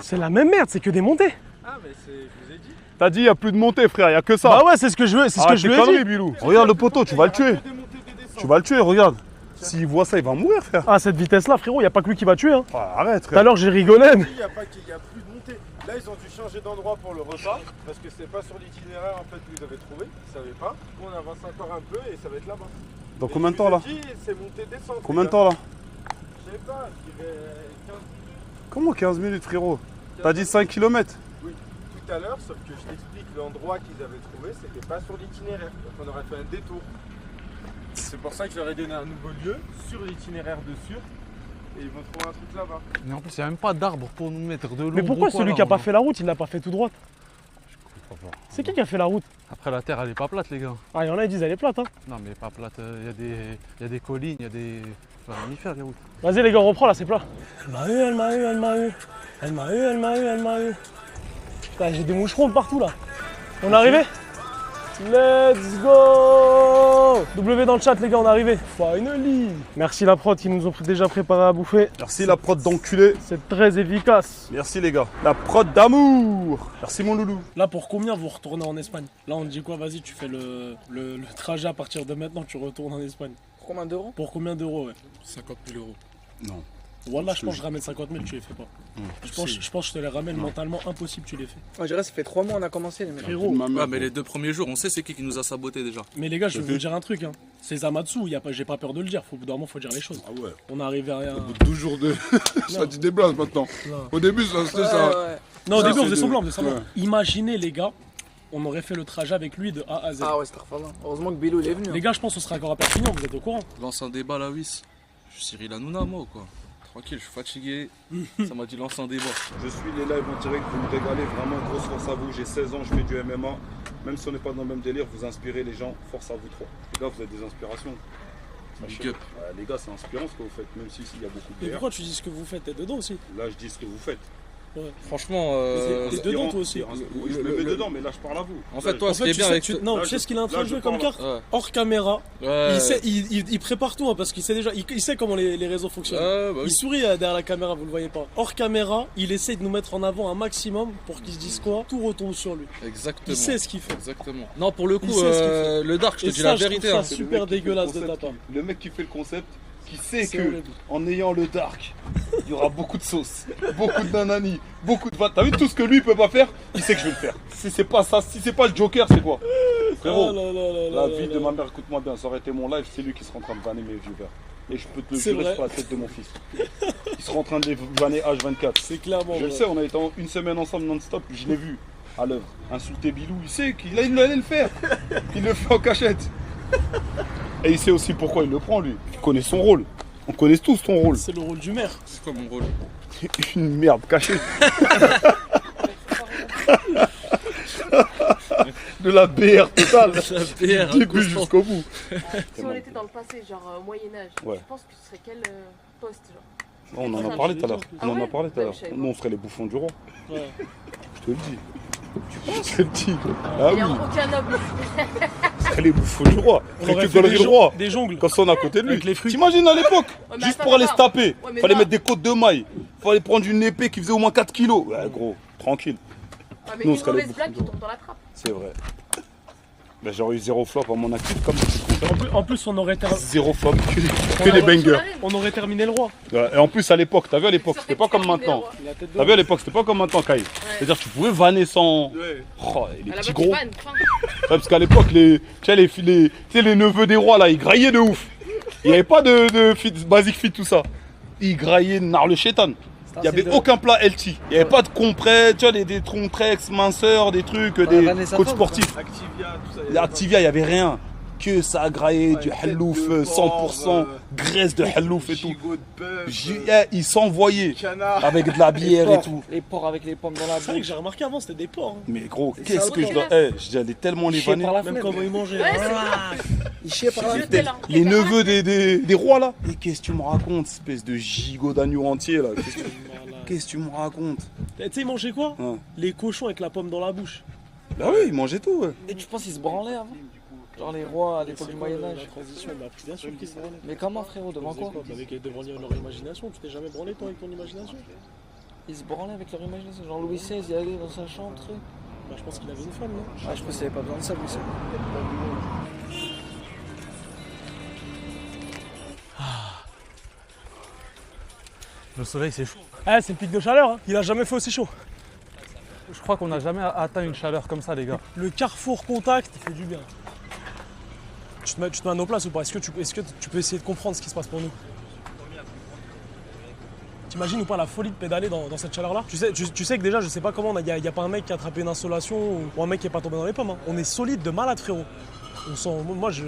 S1: c'est la même merde, c'est que des montées.
S10: Ah, mais je vous ai dit.
S3: T'as dit, il n'y a plus de montée, frère, il n'y a que ça.
S1: Bah ouais, c'est ce que je veux, c'est ce que je lui ai dit.
S3: Bilou. Regarde le poteau, tu vas le tuer. Tu vas le tuer, regarde. S'il voit ça, il va mourir, frère.
S1: Ah, cette vitesse-là, frérot, il n'y a pas que lui qui va tuer. Hein.
S3: Ah, arrête, frère.
S1: Tout à l'heure, j'ai rigolé.
S10: Il n'y a plus de montée. Là, ils ont dû changer d'endroit pour le repas. Parce que c'est pas sur l'itinéraire en fait où ils avaient trouvé. Ils savaient pas. Nous, on avance encore un peu et ça va être là-bas.
S3: Dans combien de temps, là?
S10: C'est monté, descente.
S3: Combien de temps, là?
S10: Je sais pas, je dirais 15 minutes.
S3: Comment 15 minutes, frérot? T'as dit 5 km?
S10: Oui, tout à l'heure, sauf que je t'explique, l'endroit qu'ils avaient trouvé, c'était pas sur l'itinéraire. Donc on aurait fait un détour. C'est pour ça que j'aurais donné un nouveau lieu sur l'itinéraire dessus. Et ils vont trouver un truc là-bas.
S11: Mais en plus, il n'y a même pas d'arbre pour nous mettre de l'ombre.
S1: Mais pourquoi celui qui a pas fait la route, il l'a pas fait tout droit?
S11: Je comprends pas.
S1: C'est qui a fait la route?
S11: Après, la terre, elle est pas plate, les gars.
S1: Ah, il y en a, ils disent elle est plate. Hein.
S11: Non, mais pas plate. Il y a des collines, il y a des. Faut rien y faire, les routes.
S1: Vas-y, les gars, on reprend là, c'est plat. Elle m'a eu, elle m'a eu, elle m'a eu. Elle m'a eu, elle m'a eu, elle m'a eu. Putain, j'ai des moucherons de partout là. On est arrivé? Let's go! W dans le chat, les gars, on est arrivé. Finally! Merci la prod qui nous ont déjà préparé à bouffer.
S3: Merci la prod d'enculé.
S1: C'est très efficace.
S3: Merci les gars. La prod d'amour. Merci mon loulou.
S1: Là, pour combien vous retournez en Espagne? Là, on te dit quoi? Vas-y, tu fais le trajet à partir de maintenant, tu retournes en Espagne.
S5: Pour combien d'euros?
S1: Pour combien d'euros, ouais?
S12: 50 000 euros.
S3: Non.
S1: Wallah, je pense que je ramène 50 000, tu les fais pas. Je pense que je te les ramène mentalement, impossible, tu les fais.
S5: Je dirais, ça fait 3 mois on a commencé les mecs.
S1: Frérot.
S12: Ouais, mais les 2 premiers jours, on sait c'est qui nous a saboté déjà.
S1: Mais les gars, je vais vous dire un truc. Hein. C'est Zamatsu, j'ai pas peur de le dire. Au bout d'un moment, faut dire les choses.
S12: Ah ouais.
S1: On est arrivé à rien.
S12: Au bout de 12 jours de. Ça dit des blagues maintenant.
S1: Non.
S12: Au début, c'était ça.
S5: Ouais.
S1: Non, au début, on faisait semblant, Imaginez, les gars, on aurait fait le trajet avec lui de A à Z.
S5: Ah ouais, c'est très fort. Heureusement que Bilou il est venu.
S1: Les gars, je pense qu'on sera encore à Perpignan, vous êtes au courant?
S12: Lance un débat la Wiss. Je suis Cyril Hanouna, moi, quoi. Tranquille, je suis fatigué. Ça m'a dit lance un débat.
S3: Je suis les lives en direct, vous me régalez vraiment, grosse force à vous. J'ai 16 ans, je fais du MMA. Même si on n'est pas dans le même délire, vous inspirez les gens, force à vous trois. Les gars, vous êtes des inspirations.
S12: Big up.
S3: Les gars, c'est inspirant ce que vous faites, même s'il y a beaucoup de
S1: Mais
S3: guerre.
S1: pourquoi tu dis ce que vous faites? T'es dedans aussi?
S3: Là, je dis ce que vous faites.
S1: Ouais.
S12: Franchement,
S1: t'es dedans toi aussi.
S3: Oui, je me mets dedans, mais là, je parle à vous.
S12: En fait, toi, ce qui est bien avec.
S1: Non, tu sais ce qu'il est en train de jouer comme carte? Hors caméra.
S12: Ouais.
S1: Il prépare tout hein, parce qu'il sait déjà. Il sait comment les réseaux fonctionnent.
S12: Bah oui.
S1: Il sourit derrière la caméra, vous le voyez pas. Hors caméra, il essaie de nous mettre en avant un maximum pour qu'il se dise quoi? Tout retombe sur lui.
S12: Exactement.
S1: Il sait ce qu'il fait.
S12: Exactement. Non, pour le coup,
S1: fait.
S12: le Dark, je te dis
S1: ça,
S12: la vérité.
S1: Je trouve
S12: Hein.
S1: ça super dégueulasse de ta part.
S3: Le mec qui fait le concept, qui sait
S1: C'est
S3: que
S1: horrible.
S3: en ayant le dark, il y aura beaucoup de sauce, beaucoup de nanani, beaucoup de vannes. T'as vu tout ce que lui il peut pas faire? Il sait que je vais le faire. Si c'est pas ça, si c'est pas le Joker, c'est quoi? Frérot, la vie de ma mère, écoute-moi bien, ça aurait été mon live, c'est lui qui serait en train de vanner mes viewers. Et je peux te le jurer sur la tête de mon fils. Il sera en train de les vanner H24.
S1: C'est clairement.
S3: Je le sais, on a été une semaine ensemble non-stop, je l'ai vu à l'œuvre. Insulter Bilou, il sait qu'il allait le faire. Il le fait en cachette. Et il sait aussi pourquoi il le prend lui. Il connaît son rôle. On connaît tous ton rôle.
S1: C'est le rôle du maire.
S12: C'est quoi mon rôle?
S3: Une merde cachée. De la BR totale. Du début jusqu'au bout.
S13: Si on était dans le passé, genre Moyen-Âge,
S3: Ouais.
S13: tu penses que ce serait quel poste genre?
S3: On en a parlé tout à l'heure.
S13: Ah
S3: On en a
S13: ouais
S3: parlé tout à l'heure.
S13: je savais
S3: Nous on serait les bouffons du roi.
S1: Ouais.
S3: Je te le dis. Je te le dis. Ah
S13: Il
S3: oui.
S13: n'y a aucun noble.
S3: On serait les bouffons du roi.
S1: On
S3: Fait
S1: aurait
S3: que
S1: fait
S3: galerie le roi.
S1: des jongles.
S3: Comme ça on est à côté de lui.
S1: Avec les fruits.
S3: T'imagines à l'époque,
S13: Ouais, mais
S3: juste
S13: attends,
S3: pour aller se
S13: attends.
S3: taper,
S13: Ouais, mais
S3: fallait
S13: là-
S3: mettre des côtes de maille. Fallait prendre une épée qui faisait au moins 4 kilos. Ouais gros, tranquille.
S13: Ah, mais
S3: Nous, on
S13: une
S3: serait les
S13: mauvaise blague qui
S3: bouffons du
S13: tombe dans la trappe.
S3: C'est vrai. Ben, j'aurais eu 0 flop à mon actif comme c'est
S1: En plus, on aurait
S3: 0 flop, que des bangers.
S1: On aurait terminé le roi.
S3: Ouais, et en plus à l'époque, t'as vu à l'époque, c'était pas comme maintenant. T'as vu à l'époque, c'était pas comme maintenant, Kai. C'est-à-dire que tu pouvais vanner sans. Oh, les petits gros. Ouais, parce qu'à l'époque, tu sais, les neveux des rois là, ils graillaient de ouf. Il n'y avait pas de fit, basic fit, tout ça. Ils graillaient nar le chétan. Il n'y avait aucun plat healthy. Il n'y avait pas de comprès, tu vois, des troncs-trex, minceurs, des trucs, des coachs sportifs.
S10: Activia, tout ça.
S3: Activia, il n'y avait rien. Que ça a graillé, du hallouf, 100%, graisse de hallouf et tout. Ils s'envoyaient avec de la bière et tout.
S5: Les porcs avec les pommes dans la bouche.
S1: C'est vrai que j'ai remarqué avant, c'était des porcs. Hein.
S3: Mais gros, qu'est-ce que je dois. J'allais tellement les vanner.
S1: Même comment ils mangeaient.
S13: Ouais, c'est
S3: Il chie par là. Les neveux des rois là. Et qu'est-ce que tu me racontes, espèce de gigot d'agneau entier là? Qu'est-ce que tu me racontes?
S1: Tu sais, ils mangeaient quoi? Les cochons avec la pomme dans la bouche.
S3: Bah oui, ils mangeaient tout, ouais.
S6: Et tu penses qu'ils se branlaient avant? Genre les rois à l'époque du Moyen-Âge.
S1: La transition, bah, bien sûr qu'ils se branlaient.
S6: Mais comment, frérot, devant quoi?
S1: Devant leur imagination. Tu t'es jamais branlé, toi, avec ton imagination?
S6: Ils se branlaient avec leur imagination. Genre Louis XVI, il allait dans sa chambre, truc.
S1: Bah, je pense qu'il avait une femme, non?
S6: Ah, je pense qu'il avait pas besoin de ça, Louis XVI.
S11: Le soleil, c'est chaud.
S1: Ah, c'est le pic de chaleur, hein. Il a jamais fait aussi chaud.
S11: Je crois qu'on n'a jamais atteint une chaleur comme ça, les gars.
S1: Le carrefour contact, il fait du bien. Tu te mets à nos places ou pas? Est-ce que tu peux essayer de comprendre ce qui se passe pour nous? T'imagines ou pas la folie de pédaler dans cette chaleur-là? Tu sais que déjà, je sais pas comment, il n'y a pas un mec qui a attrapé une insolation ou un mec qui est pas tombé dans les pommes. Hein. On est solide de malade, frérot. On sent, moi, je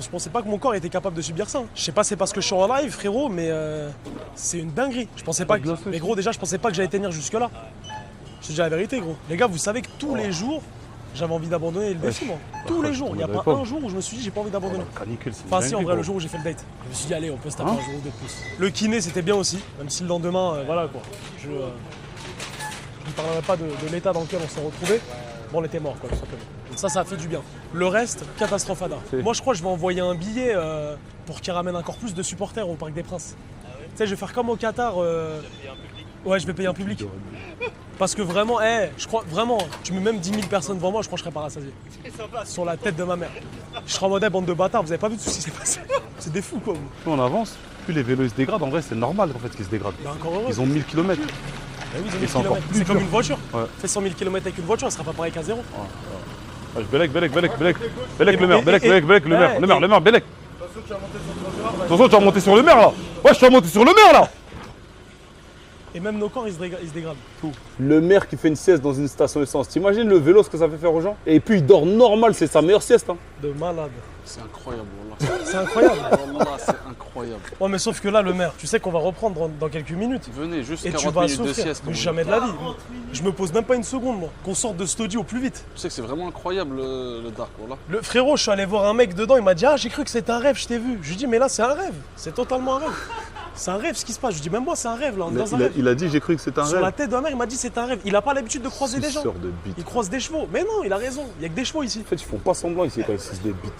S1: pensais pas que mon corps était capable de subir ça. Je sais pas, c'est parce que je suis en live, frérot, mais c'est une dinguerie. Je pensais pas que... Mais gros, déjà, je pensais pas que j'allais tenir jusque-là. Je te dis la vérité, gros. Les gars, vous savez que tous les jours, j'avais envie d'abandonner le défi, moi. Tous les jours. Il n'y a pas un jour où je me suis dit, j'ai pas envie d'abandonner. Enfin, si, en vrai, le jour où j'ai fait le date. Je me suis dit, allez, on peut se taper un jour ou deux de plus. Le kiné, c'était bien aussi. Même si le lendemain, voilà, quoi. Je ne parlerai pas de l'état dans lequel on s'est retrouvés. Bon, on était mort, quoi, tout simplement. Donc ça a fait du bien. Le reste, catastrophe Ada. Moi, je crois que je vais envoyer un billet pour qu'il ramène encore plus de supporters au Parc des Princes. Tu sais, je vais faire comme au Qatar. Ouais, je vais payer un public. Parce que vraiment, je crois, vraiment, tu mets même 10 000 personnes devant moi, je crois que je serais pas rassasié. Sur la tête de ma mère. Je serai en mode bande de bâtards, vous avez pas vu tout ce qui s'est passé? C'est des fous, quoi, vous.
S3: Plus on avance, plus les vélos ils se dégradent. En vrai, c'est normal en fait qu'ils se dégradent.
S1: Bah, encore heureux.
S3: Ils ont 1000 km.
S1: Bah oui, ils ont 1000 km. C'est comme une voiture.
S3: Ouais.
S1: Fais 100 000 km avec une voiture, elle sera pas pareille qu'à zéro.
S3: Ouais. Belek, le maire, le maire, Belek. Attention, tu vas monter sur le maire là. Ouais, tu vas monter sur le maire là.
S1: Et même nos corps, ils se dégradent.
S3: Tout. Le maire qui fait une sieste dans une station essence, t'imagines le vélo, ce que ça fait faire aux gens? Et puis il dort normal, c'est sa meilleure sieste. Hein.
S1: De malade.
S12: C'est incroyable, Wallah.
S1: C'est incroyable.
S12: Wallah, c'est incroyable.
S1: Ouais, mais sauf que là, le maire, tu sais qu'on va reprendre dans quelques minutes.
S12: Venez, juste
S1: et
S12: 40
S1: tu vas
S12: minutes de
S1: souffrir.
S12: sieste.
S1: Mais jamais de la vie. Je me pose même pas une seconde, moi. Qu'on sorte de ce studio au plus vite.
S12: Tu sais que c'est vraiment incroyable le Dark, Wallah.
S1: Le frérot, je suis allé voir un mec dedans, il m'a dit, ah, j'ai cru que c'était un rêve, je t'ai vu. Je lui dis, mais là, c'est un rêve. C'est totalement un rêve. C'est un rêve ce qui se passe. Je dis, même moi, c'est un rêve là. On est dans un rêve.
S3: Il a dit, j'ai cru que c'était un rêve.
S1: Sur la tête de ma mère, il m'a dit, c'est un rêve. Il a pas l'habitude de croiser des gens.
S3: De bite.
S1: Il croise des chevaux. Mais non, il a raison. Il y a que des chevaux ici.
S3: En fait, ils font pas semblant ici quand ils sucent des bites.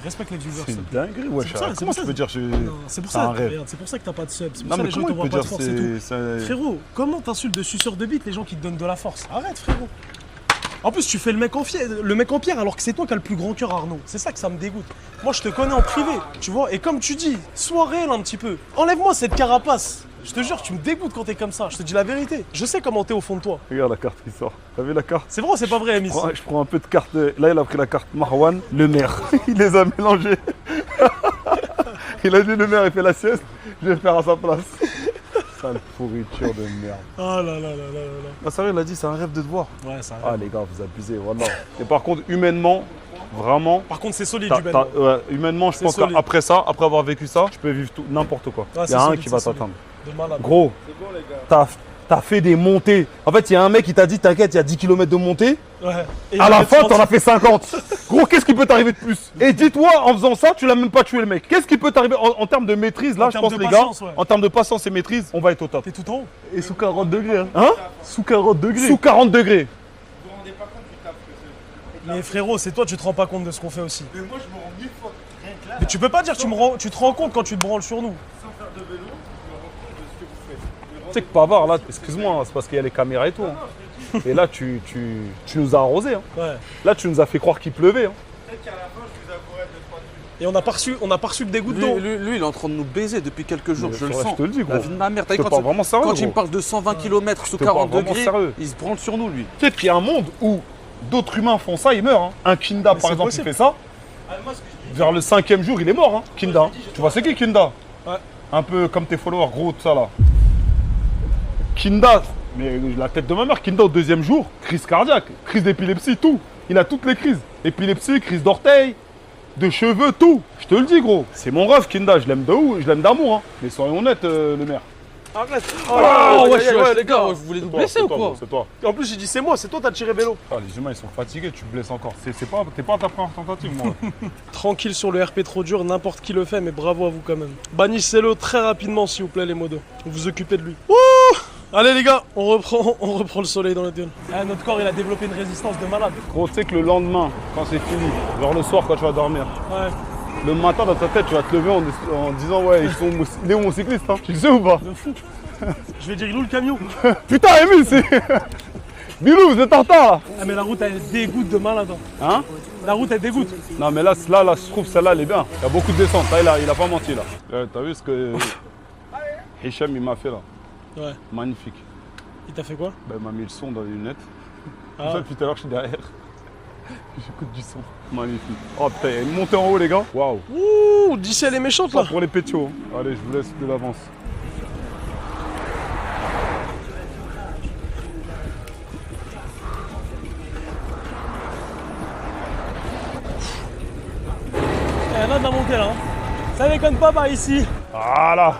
S1: Respecte les viewers.
S3: C'est une dinguerie, ouais. Comment tu peux dire
S1: c'est pour ça. C'est pour ça que t'as pas de sub. C'est pour ça que les gens t'envoient pas de force et tout. Frérot, comment t'insultes de suceurs de bites les gens qui te donnent de la force? Arrête, frérot. En plus, tu fais le mec en pierre alors que c'est toi qui as le plus grand cœur, Arnaud. C'est ça que ça me dégoûte. Moi, je te connais en privé, tu vois. Et comme tu dis, sois réel un petit peu. Enlève-moi cette carapace. Je te jure, tu me dégoûtes quand t'es comme ça. Je te dis la vérité. Je sais comment t'es au fond de toi.
S3: Regarde la carte qui sort. T'as vu la carte?
S1: C'est vrai ou c'est pas vrai, Amis?
S3: Je prends un peu de carte. Là, il a pris la carte Marwan, le maire. Il les a mélangés. Il a dit le maire, il fait la sieste. Je vais le faire à sa place. Sale pourriture de merde.
S1: Ah là là là là là.
S3: Ah, sérieux, il a dit, c'est un rêve de te voir.
S1: Ouais, c'est un rêve.
S3: Ah, les gars, vous abusez, voilà. Et par contre, humainement, vraiment.
S1: Par contre, c'est solide, du
S3: ouais, humainement, je pense qu'après ça, après avoir vécu ça, je peux vivre n'importe quoi. Il y a un qui va t'attendre. Gros,
S10: bon, les gars.
S3: T'as fait des montées. En fait, il y a un mec qui t'a dit, t'inquiète, il y a 10 km de montée.
S1: Ouais.
S3: À la fin, t'en as fait 50. Gros, qu'est-ce qui peut t'arriver de plus? Et dis-toi, en faisant ça, tu l'as même pas tué le mec. Qu'est-ce qui peut t'arriver en termes de maîtrise? Là, je pense, les gars, en termes de patience et maîtrise, on va être au top.
S1: T'es tout en haut.
S3: Et sous 40 degrés. Hein? Sous 40 degrés. Sous 40 degrés.
S10: Vous vous rendez pas compte du taf que c'est.
S1: Mais frérot, c'est toi, tu te rends pas compte de ce qu'on fait aussi.
S10: Mais moi, je me rends 1000 fois rien que là.
S1: Mais tu peux pas dire tu te rends compte quand tu te branles sur nous.
S10: Sans faire de vélo, je me rends compte de ce que vous faites.
S3: Tu sais que Pavard, là, excuse-moi, c'est parce qu'il y a les caméras et tout. Hein. Et là, tu nous as arrosé. Hein.
S1: Ouais.
S3: Là, tu nous as fait croire qu'il pleuvait. Hein.
S10: Peut-être qu'à la fin, je vous avouerai 2-3 trucs.
S1: Et on n'a pas reçu le dégoût d'eau.
S12: Lui, il est en train de nous baiser depuis quelques jours, je le sens.
S3: Je te le dis, gros.
S12: La vie de ma mère.
S3: Je te parle vraiment sérieux,
S12: quand il me parle de 120 km sous 40 degrés, il se branle sur nous, lui.
S3: Peut-être qu'il y a un monde où d'autres humains font ça, ils meurent. Hein. Un Kinda, par exemple, qui fait ça. Vers le 5e jour, il est mort, hein. Kinda. Tu vois, c'est qui Kinda?
S1: Ouais.
S3: Un peu comme tes followers, gros, tout ça là. Kinda, mais la tête de ma mère, Kinda au 2e jour, crise cardiaque, crise d'épilepsie, tout. Il a toutes les crises. Épilepsie, crise d'orteil, de cheveux, tout. Je te le dis, gros. C'est mon rêve, Kinda. Je l'aime de où? Je l'aime d'amour, hein. Mais soyons honnêtes, le maire.
S1: Arrête.
S11: Oh, ouais, les gars, vous voulez nous blesser ou quoi?
S3: C'est toi.
S1: En plus, j'ai dit c'est moi, c'est toi, t'as tiré vélo.
S3: Ah, les humains, ils sont fatigués, tu te blesses encore. T'es pas à ta première tentative, moi.
S1: Tranquille sur le RP trop dur, n'importe qui le fait, mais bravo à vous quand même. Bannissez-le très rapidement, s'il vous plaît, les modos. Vous vous occupez de lui. Ouh! Allez les gars, on reprend le soleil dans la gueule. Ah, notre corps il a développé une résistance de malade.
S3: Gros, tu sais que le lendemain, quand c'est fini, genre le soir quand tu vas dormir,
S1: ouais.
S3: Le matin dans ta tête tu vas te lever en disant ouais, il est où mon cycliste, hein? Tu le sais ou pas?
S1: De fou. Je vais dire il est où le camion?
S3: Putain Emile, c'est... Bilou, vous êtes en retard là.
S1: Ah mais la route elle dégoûte de malade.
S3: Hein?
S1: La route elle dégoûte.
S3: Non mais là je trouve celle-là elle est bien. Il y a beaucoup de descente, là il a pas menti là. T'as vu ce que Hicham il m'a fait là? Ouais. Magnifique.
S1: Il t'a fait quoi?
S3: Bah il m'a mis le son dans les lunettes.
S1: Ah.
S3: Comme ça depuis tout à l'heure je suis derrière. J'écoute du son. Magnifique. Oh putain, il y a une montée en haut les gars. Waouh.
S1: Ouh, d'ici elle est méchante là.
S3: Pour les pétios. Allez, je vous laisse de l'avance.
S1: Il y en a de la montée là. Ça déconne pas par ici.
S3: Voilà.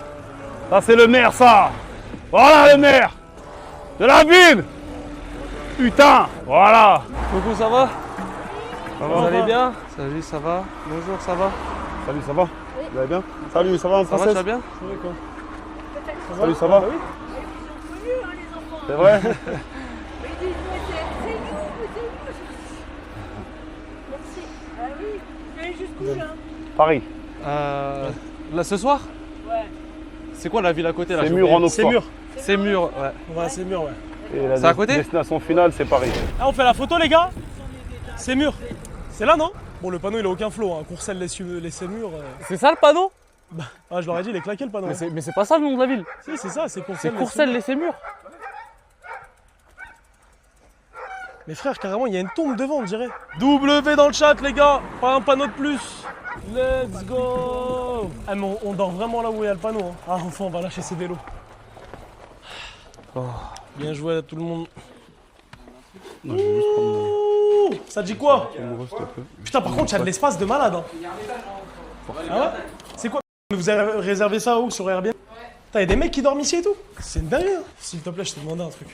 S3: Ça c'est le maire ça. Voilà le maire de la ville. Putain. Voilà.
S11: Coucou, ça va? Vous allez
S1: va
S11: bien? Salut, ça va? Bonjour, ça va?
S3: Salut, ça va? Vous allez bien? Salut, ça va?
S11: Ça va, tu vas bien?
S3: Salut, ça va? C'est vrai? Paris.
S11: Là, ce soir?
S13: Ouais.
S11: C'est quoi la ville à côté là?
S3: C'est Mur en octobre.
S1: C'est Mur.
S11: C'est Mur, ouais.
S1: Ouais, c'est Mur, ouais.
S3: Et la
S11: c'est à côté?
S3: destination finale, c'est Paris.
S1: Ah, on fait la photo, les gars? C'est Mur. C'est là, non? Bon, le panneau, il a aucun flow, hein. Courcelles, les Murs.
S11: C'est ça le panneau?
S1: Bah, je leur ai dit, il est claqué le panneau.
S11: Mais c'est pas ça le nom de la ville.
S1: Si, c'est ça, c'est Courcelles.
S11: C'est Courcelles, les Murs.
S1: Mais frère, carrément, il y a une tombe devant, on dirait. W dans le chat, les gars. Pas un panneau de plus. Let's go. Ah, mais on dort vraiment là où il y a le panneau. Hein. Ah, enfin, on va lâcher ses vélos. Oh, bien joué à tout le monde.
S3: Non, je vais juste prendre
S1: ça dit quoi?
S3: mon...
S1: Putain, par contre, il y a de l'espace de malade. Hein. Ah ouais? C'est quoi? Vous avez réservé ça où? Sur Airbnb? Putain, y a des mecs qui dorment ici et tout? C'est une dinguerie. Hein. S'il te plaît, je te demandais un truc.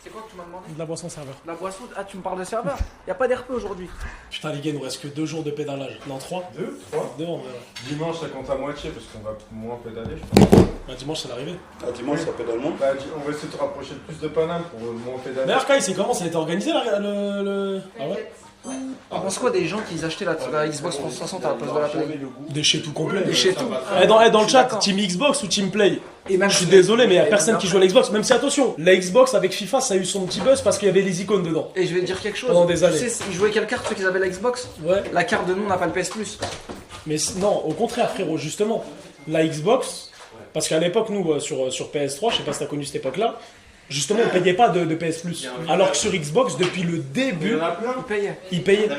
S5: C'est quoi que tu m'as demandé?
S1: De la boisson serveur.
S5: La boisson? Ah, tu me parles de serveur? Y'a pas d'RP aujourd'hui.
S1: Putain, les gars, il nous reste que 2 jours de pédalage. Non, 3?
S10: 2? 3?
S1: 2 en vrai.
S10: Dimanche, ça compte à moitié parce qu'on va moins pédaler, je pense.
S1: Bah, dimanche, c'est l'arrivée.
S3: Ah, dimanche, ça pédale moins?
S10: Bah, on va essayer de te rapprocher le plus de Paname pour moins pédaler.
S1: D'ailleurs, Kai, c'est comment? Ça a été organisé le... Ah ouais?
S5: On pense quoi des gens qui achetaient la Xbox 360 à la place de la Play?
S1: Déchet tout complet.
S5: Déchet tout.
S1: Dans le chat, Team Xbox ou Team Play? Et même je suis désolé, mais il n'y a personne qui joue à la Xbox. Même si, attention, la Xbox avec FIFA, ça a eu son petit buzz parce qu'il y avait les icônes dedans.
S5: Et je vais te dire quelque chose.
S1: Pendant des années.
S5: Tu sais, ils jouaient quelle carte ceux qui avaient la Xbox?
S1: Ouais.
S5: La carte de nous n'a pas le PS Plus.
S1: Mais non, au contraire, frérot, justement, la Xbox, parce qu'à l'époque, nous, sur PS3, je sais pas si t'as connu cette époque-là, justement, on payait pas de PS Plus. Alors que sur Xbox, depuis le début, ils payaient.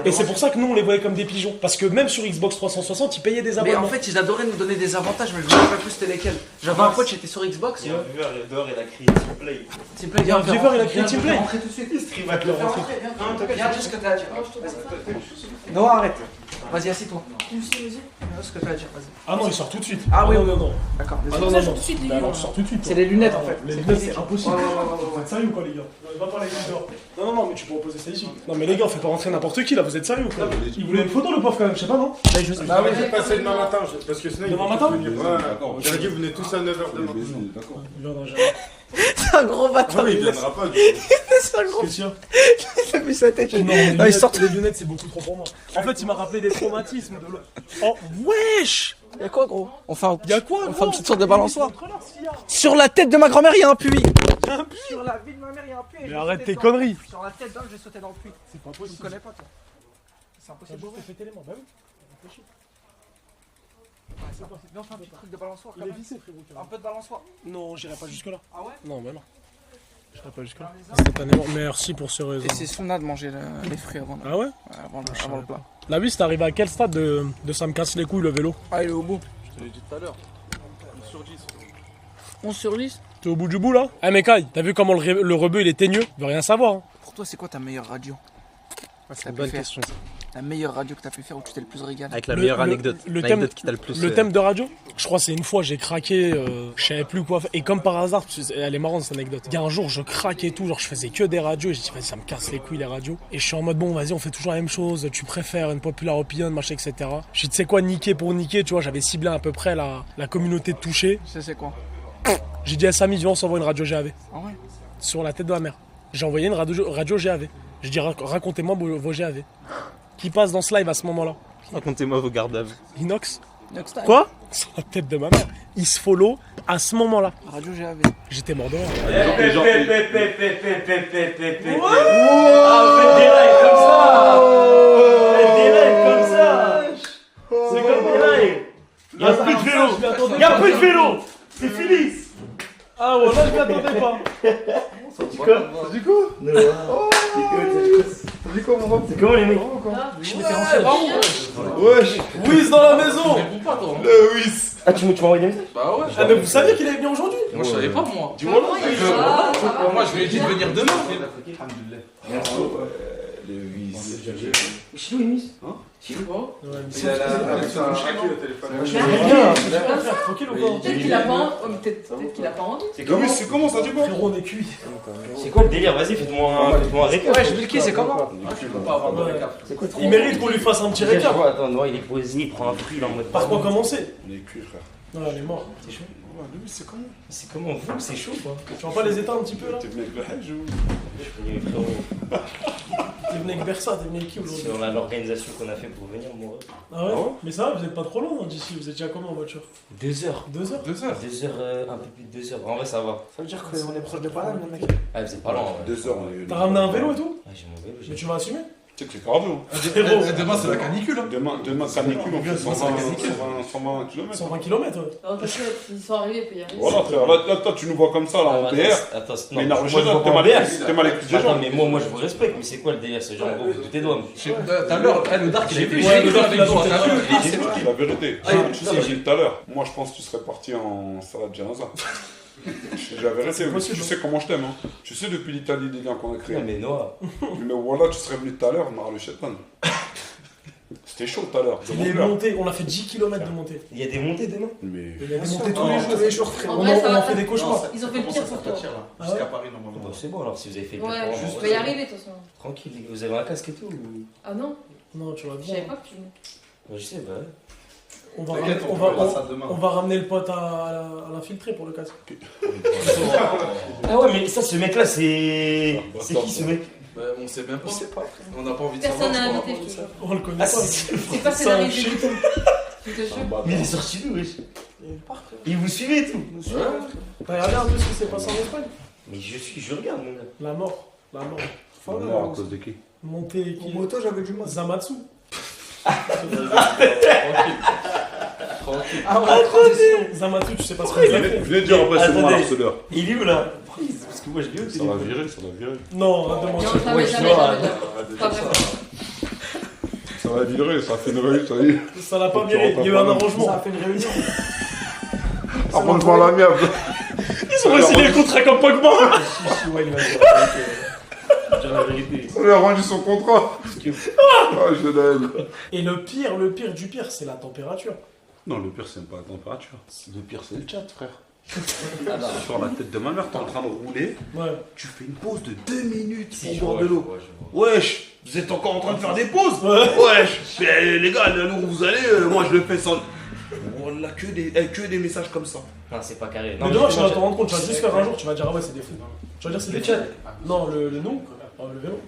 S1: Et c'est pour ça que nous, on les voyait comme des pigeons. Parce que même sur Xbox 360, ils payaient des abonnements.
S5: Mais en fait, ils adoraient nous donner des avantages, mais je ne sais pas plus c'était lesquels. J'avais un pote, j'étais sur Xbox.
S4: Il y a un viewer, dehors, il a crié Teamplay.
S5: Teamplay,
S1: il y a un viewer, il a crié Teamplay.
S5: Viens rentrer tout de suite.
S4: Il stream à te le rentrer.
S5: Viens, dis ce que t'as à dire. Non, arrête. Vas-y, assis-toi. Dis ce que t'as à dire, vas-y.
S1: Ah non, il sort tout de suite.
S5: Ah oui,
S1: non.
S5: D'accord.
S1: Ah non, tout de suite. Alors, sort tout de suite.
S5: C'est les lunettes en fait.
S1: Les lunettes, c'est impossible. Vous êtes sérieux ou quoi, les gars? Va pas les lunettes dehors. Non, mais tu peux poser ça ici. Non, mais les gars, on fait pas rentrer n'importe qui là, vous êtes sérieux ou quoi? Il voulait une photo, le pauvre quand même, je sais pas, non?
S10: Bah oui, j'ai passé demain matin, parce que sinon.
S1: Demain matin?
S10: Ouais, d'accord. J'ai dit, vous venez tous à 9h demain.
S1: D'accord. Il viendra jamais.
S5: C'est un gros bâtard.
S10: Oui, il viendra pas.
S5: C'est un gros.
S1: Qu'est-ce qu'il y a?
S5: T'as vu sa tête?
S1: Non, les lunettes, c'est beaucoup trop pour moi. En fait, il m'a rappelé des traumatismes de l'eau. Oh, wesh!
S5: Y'a quoi, gros? Enfin,
S1: y'a quoi, gros?
S5: On fait une petite sorte de balançoire. Sur la tête de ma grand-mère, il y a un puits. Sur la vie de ma mère, il y a un puits.
S1: Mais arrête tes conneries.
S5: Sur la tête d'homme, je vais sauter dans le puits. C'est pas possible. Tu me connais pas, toi. C'est impossible.
S1: J'ai fait tellement. Bah oui. Réfléchis.
S5: Non, c'est un petit truc de balançoire.
S1: Il est vissé, frérot.
S5: Un peu de balançoire.
S1: Non, j'irai pas jusque là.
S5: Ah ouais?
S1: Non, mais non. J'irai pas jusque là. Instantanément. Merci pour ce raison.
S5: Et c'est sunna de manger les fruits avant.
S1: Ah ouais?
S5: Avant le plat.
S1: La vie, c'est arrivé à quel stade de ça me casse les couilles le vélo?
S5: Ah, il est au bout.
S12: Je te l'ai dit tout à l'heure. 11 sur 10.
S5: 11 sur 10?
S1: T'es au bout du bout là? Eh mais Kai, t'as vu comment le rebeu il est teigneux? Il veut rien savoir. Hein.
S5: Pour toi, c'est quoi ta meilleure radio?
S1: C'est une bonne question.
S6: La meilleure radio que t'as pu faire où tu t'es le plus régalé.
S14: Avec la meilleure anecdote. L'anecdote qui t'a le plus.
S1: Le thème de radio, je crois c'est une fois j'ai craqué, je savais plus quoi faire. Et comme par hasard, elle est marrante cette anecdote. Il y a un jour je craquais tout, genre je faisais que des radios et j'ai dit vas-y ça me casse les couilles les radios. Et je suis en mode bon vas-y on fait toujours la même chose, tu préfères une popular opinion, machin etc. Je dis tu sais quoi niquer pour niquer, tu vois j'avais ciblé à peu près la communauté de touchés.
S6: C'est quoi?
S1: J'ai dit à Samy viens on s'envoie une radio GAV.
S6: Ah ouais?
S1: Sur la tête de ma mère. J'ai envoyé une radio GAV. Je dis racontez-moi vos GAV. Qui passe dans ce live à ce moment-là?
S14: Racontez-moi vos gardes à vue.
S1: Inox.
S6: Quoi?
S1: Sur la tête de ma mère. Il se follow à ce moment-là.
S6: Radio GAV.
S1: J'étais mort de rire.
S7: Ah, faites des lives comme ça. Faites des lives comme ça. C'est comme des lives. Y'a plus de vélo. Y'a plus de vélo. C'est fini.
S1: Ah ouais, là je m'y attendais pas.
S10: Ça dit quoi? Oh, ça dit quoi mon rap?
S7: C'est comment les mecs?
S6: Je m'étais renseigné.
S10: Wesh.
S1: Wiz dans la maison.
S10: Le Wiz.
S7: Ah tu m'as envoyé des messages?
S11: Bah ouais.
S1: Ah mais vous saviez qu'il est venu aujourd'hui?
S11: Moi je savais pas moi.
S10: Dis-moi
S11: Moi je lui ai dit de venir demain.
S10: Le Wiz.
S7: Chilou il mise?
S10: Hein?
S7: Chilou?
S10: Il a le téléphone.
S1: Tranquille ou pas?
S13: Peut-être qu'il a pas envie.
S10: Le Wiz, c'est comment ça dit quoi?
S1: Frérot, on est cuit.
S7: C'est quoi le délire? Vas-y fais-moi un récap.
S6: Ouais, je vais le c'est comment?
S7: C'est quoi
S1: Il mérite qu'on lui fasse un petit récap.
S7: Attends, non, il est posé, il prend un fruit là en mode.
S1: Par quoi commencer?
S10: Il est cuit frère.
S1: Non, elle est morte.
S7: C'est chaud.
S10: Le Wiz, c'est comment?
S7: C'est comment vous? C'est chaud quoi.
S1: Tu vas pas les éteindre un petit peu là?
S10: T'es venu avec le Hajj ou?
S7: Je suis venu frérot.
S1: T'es venu avec Bersa, t'es venu avec qui aujourd'hui?
S7: C'est dans l'organisation qu'on a fait pour venir moi.
S1: Ah ouais? Mais ça va, vous êtes pas trop loin d'ici, vous étiez à combien en voiture?
S7: 2 heures.
S1: 2 heures?
S10: 2 heures.
S7: 2 heures, un peu plus de 2 heures. En vrai ça va.
S6: Ça veut dire qu'on est proche de Paname, le mec.
S7: Ah vous êtes pas loin.
S10: 2 heures on est.
S1: T'as ramené un vélo et tout?
S7: Ah j'ai mon vélo.
S1: Mais tu vas assumer?
S10: Tu sais que c'est cardio.
S11: Demain c'est la canicule.
S10: Demain canicule, on fait 120 km.
S1: 120 km, ouais.
S13: Non, parce qu'ils sont arrivés, il peut y arriver.
S10: Voilà frère, là toi tu nous vois comme ça là en DR.
S7: Attends,
S10: Mais
S7: non,
S10: la
S7: moi,
S10: Rochelle,
S7: je vois
S10: t'es
S7: pas en
S10: mal
S7: BR.
S10: écouté des gens.
S7: Attends, mais moi je vous respecte, mais c'est quoi le délire? C'est genre en gros vous doutez doigts.
S11: Tout à l'heure, le Dark il est venu.
S1: Ouais, le Dark, il a tout à l'heure.
S10: C'est la vérité. Tu sais, j'ai dit tout à l'heure. Moi je pense que tu serais parti en salade janaza. J'ai la vérité, tu sais comment je t'aime. Hein. Tu sais depuis l'Italie des liens qu'on a créés.
S7: Non mais Noah.
S10: Mais voilà, tu serais venu tout à l'heure, Mar le Chétan. C'était chaud tout à l'heure.
S1: Il est monté, on a fait 10 km de montée.
S7: Il y a des montées demain?
S10: Mais.
S1: Il y a des montées tous les jours, frère.
S13: En
S1: On
S13: vrai, ça
S1: a
S13: va,
S1: fait des cauchemars.
S13: Ils ont fait le pire pour toi.
S11: Jusqu'à Paris normalement.
S7: Bon, c'est bon alors si vous avez fait le pire.
S13: Ouais,
S7: pour
S13: tu
S7: moi,
S13: peux y arriver de toute façon.
S7: Tranquille, vous avez un casque et tout ou...
S13: Ah non?
S1: Non, tu vas
S13: Je
S1: bien.
S13: savais pas que tu.
S7: Ouais, je sais, bah ouais.
S1: On va ramener le pote à l'infiltré pour le casque.
S7: Ah ouais, mais ça, ce mec-là, c'est. C'est qui ce mec?
S11: Bah, on sait même pas. On n'a pas envie de
S13: Personne
S11: savoir.
S13: n'a invité, je te jure.
S1: On le connaît
S7: Ah,
S1: pas.
S13: C'est pas scénarisé du tout. Je te jure.
S7: Mais il est sorti d'où, wesh? Et vous suivez et tout?
S1: T'as regardé un peu ce qui s'est passé en Espagne?
S7: Mais je regarde, mon gars.
S1: La mort.
S10: À cause de qui?
S1: Montée qui.
S6: En moto, j'avais du mal.
S1: Zamatsu.
S11: Tranquille.
S6: Ah ouais, transition.
S1: Zamatsu, tu sais pas ce qu'il a fait.
S10: Venez dire après, c'est moi l'harceleur.
S7: Il est où là? Parce que moi, je l'ai où?
S10: Ça va virer, ça va virer.
S1: Non, demande.
S13: Non, jamais. Pas vrai.
S10: Ça va virer, ça fait une réunion, ça y est.
S1: Ça l'a pas viré, il y a eu un arrangement.
S6: Ça a fait une réunion.
S10: Arrangement à l'amiable.
S1: Ils ont réussi le contrat comme Pogba.
S10: On lui a rendu son contrat. Ah, je l'aime.
S1: Et le pire du pire, c'est la température.
S10: Non, le pire, c'est même pas la température. Le pire, c'est le chat, frère. Sur la tête de ma mère, t'es en train de rouler.
S1: Ouais.
S10: Tu fais une pause de 2 minutes pour boire de l'eau. Wesh, vous êtes encore en train de faire des pauses? Wesh, mais les gars, là où vous allez, moi je le fais sans. On a que des messages comme ça.
S7: Non, c'est pas carré.
S1: Mais demain, tu vas te rendre compte, tu vas juste faire un jour, tu vas dire ah ouais, c'est des fous. Tu vas dire c'est des chat. Non, le nom, le vélo.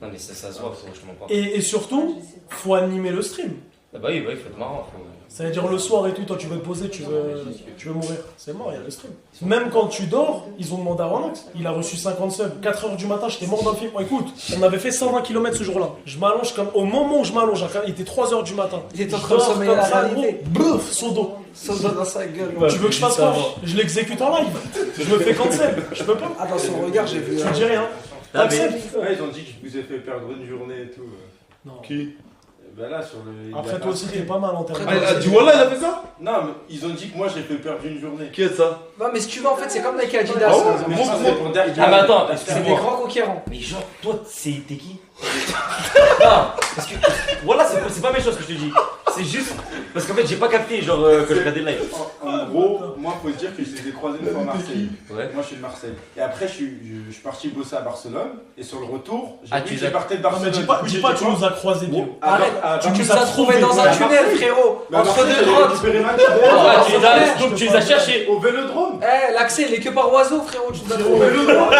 S7: Non, mais ça se voit, je te mens pas.
S1: Et surtout, faut animer le stream.
S7: Ah bah oui, il faut être marrant.
S1: Ça veut dire le soir et tout, toi tu veux te poser, tu veux mourir. C'est mort, il y a le stream. Même quand tu dors, ils ont demandé à Wanax. Il a reçu 50 subs. 4h du matin, j'étais mort dans le film. Bon, écoute, on avait fait 120 km ce jour-là. Je m'allonge comme. Au moment où je m'allonge, il était 3h du matin.
S6: Il était en train de sommeiller la réalité.
S1: Bouf, son dos.
S6: Son dos dans sa gueule.
S1: Tu veux que je fasse quoi? Je l'exécute en live. Je me fais cancel. Je peux pas.
S6: Ah, dans son regard, j'ai vu.
S1: Tu dis rien.
S2: Ouais, ils ont dit qu'ils vous avaient fait perdre une journée et tout.
S1: Non.
S10: Qui?
S2: Ben là, sur le.
S1: Après, toi aussi, t'es pas mal en termes
S10: Du Wallah, il a fait ça?
S2: Non, mais ils ont dit que moi j'ai fait perdre une journée.
S10: Qui est ça?
S6: Non, mais si tu veux, en fait, c'est comme Nike Adidas.
S2: Ah ouais, mais ça, c'est pour Derrick.
S7: Ah, mais attends,
S6: C'est des grands conquérants.
S7: Mais genre, toi, t'es qui? Non, parce que. Voilà, c'est pas méchant ce que je te dis. C'est juste. Parce qu'en fait, j'ai pas capté, genre, quand je regardais le live.
S2: En gros, moi, faut se dire que je les ai croisés une fois à Marseille.
S7: Ouais.
S2: Moi, je suis de Marseille. Et après, je suis parti bosser à Barcelone. Et sur le retour, j'ai parti de Barcelone.
S1: Dis pas que tu nous as croisés, bien.
S5: Arrête, tu nous as trouvés dans un tunnel, frérot. Entre deux grottes.
S7: Donc tu les as cherchés.
S2: Au Vélodrome.
S5: Eh, l'accès, il est que par oiseau, frérot. Tu nous as
S2: Au
S5: trouvés.
S2: Vélodrome.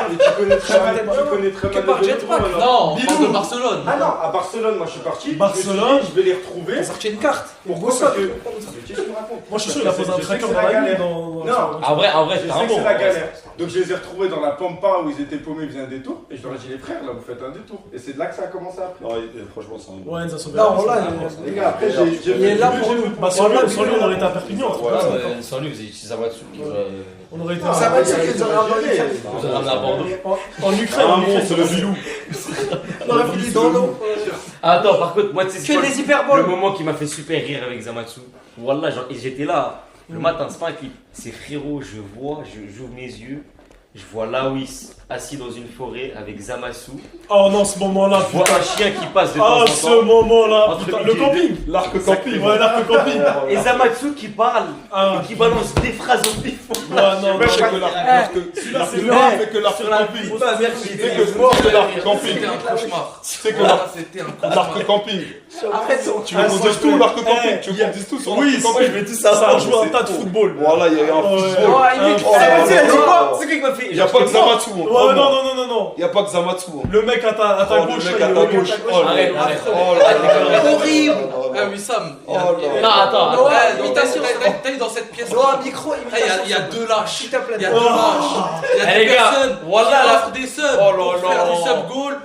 S2: Tu connais très mal
S5: Que par jetpack.
S12: Non, on parle de Barcelone.
S2: Ah non, à Barcelone, moi, je suis parti.
S1: Barcelone.
S2: Je vais les retrouver.
S5: On a sorti une carte.
S2: Pourquoi? Parce que. Qu'est-ce que tu me racontes?
S1: Moi, je suis sûr qu'il a posé un tracker dans la galère. Non,
S7: en vrai,
S2: je sais que c'est la galère. Donc je les ai retrouvés dans la pampa où ils étaient paumés, ils faisaient un détour. Et je leur ai dit, les frères, là, vous faites un détour. Et c'est de là que ça a commencé après.
S3: Non, franchement, c'est un.
S1: Ouais, ça sauve.
S5: Non, là,
S2: les gars, après,
S5: il est là pour nous.
S1: Bah, sans lui, on aurait été à Perpignan.
S7: Sans lui, vous avez utilisé Zamatsu.
S1: On aurait été
S5: Ça va dire qu'ils auraient envoyé.
S7: Vous avez ramené à Bordeaux.
S1: En Ukraine,
S3: c'est le vilou.
S5: On aurait fini dans l'eau.
S7: Attends, par contre, moi, tu sais,
S5: Que des hyperboles.
S7: le moment qui m'a fait super rire avec Zamatsu. Wallah, genre, j'étais là. Le matin, c'est pas un clip. C'est frérot, j'ouvre mes yeux. Je vois Lawis assis dans une forêt avec Zamatsu.
S1: Oh non, ce moment-là.
S7: Je vois un chien qui passe de temps en temps.
S1: Ah, ce moment-là.
S7: Entre
S1: Putain,
S7: midi
S1: le
S7: et
S1: camping.
S7: deux.
S3: L'arc camping.
S1: Ouais, l'arc camping.
S7: Et Zamatsu qui parle et qui balance des phrases au pif.
S1: Ouais, non,
S3: Même que l'arc fait que l'arc camping. C'est que mort de l'arc camping.
S12: C'était un cauchemar.
S3: C'est que l'arc camping.
S5: Arrête,
S3: Tu veux qu'on dise tout l'arc camping? Tu veux qu'on dise tout sur l'arc camping?
S1: je vais dire ça. Ça a joué un tas de football.
S3: Voilà, il y a eu un football.
S7: C'est quoi qui m'a fait.
S3: Il n'y a pas que Zamatsu.
S1: Ouais, non.
S3: Il n'y a pas que Zamatsu.
S1: Le mec à ta gauche.
S3: Le mec à ta gauche.
S7: Arrête.
S5: horrible.
S12: Ah, Wissam.
S7: Non, attends.
S12: Ouais, t'as eu dans cette pièce.
S5: Un micro,
S12: Il y a deux lâches.
S5: S'il te plaît.
S12: Il y a deux lâches. Il y a
S7: Les
S12: deux
S7: gars,
S12: personnes
S7: voilà.
S12: qui offrent des subs
S7: Oh là
S12: pour faire
S7: là.
S12: du sub goal.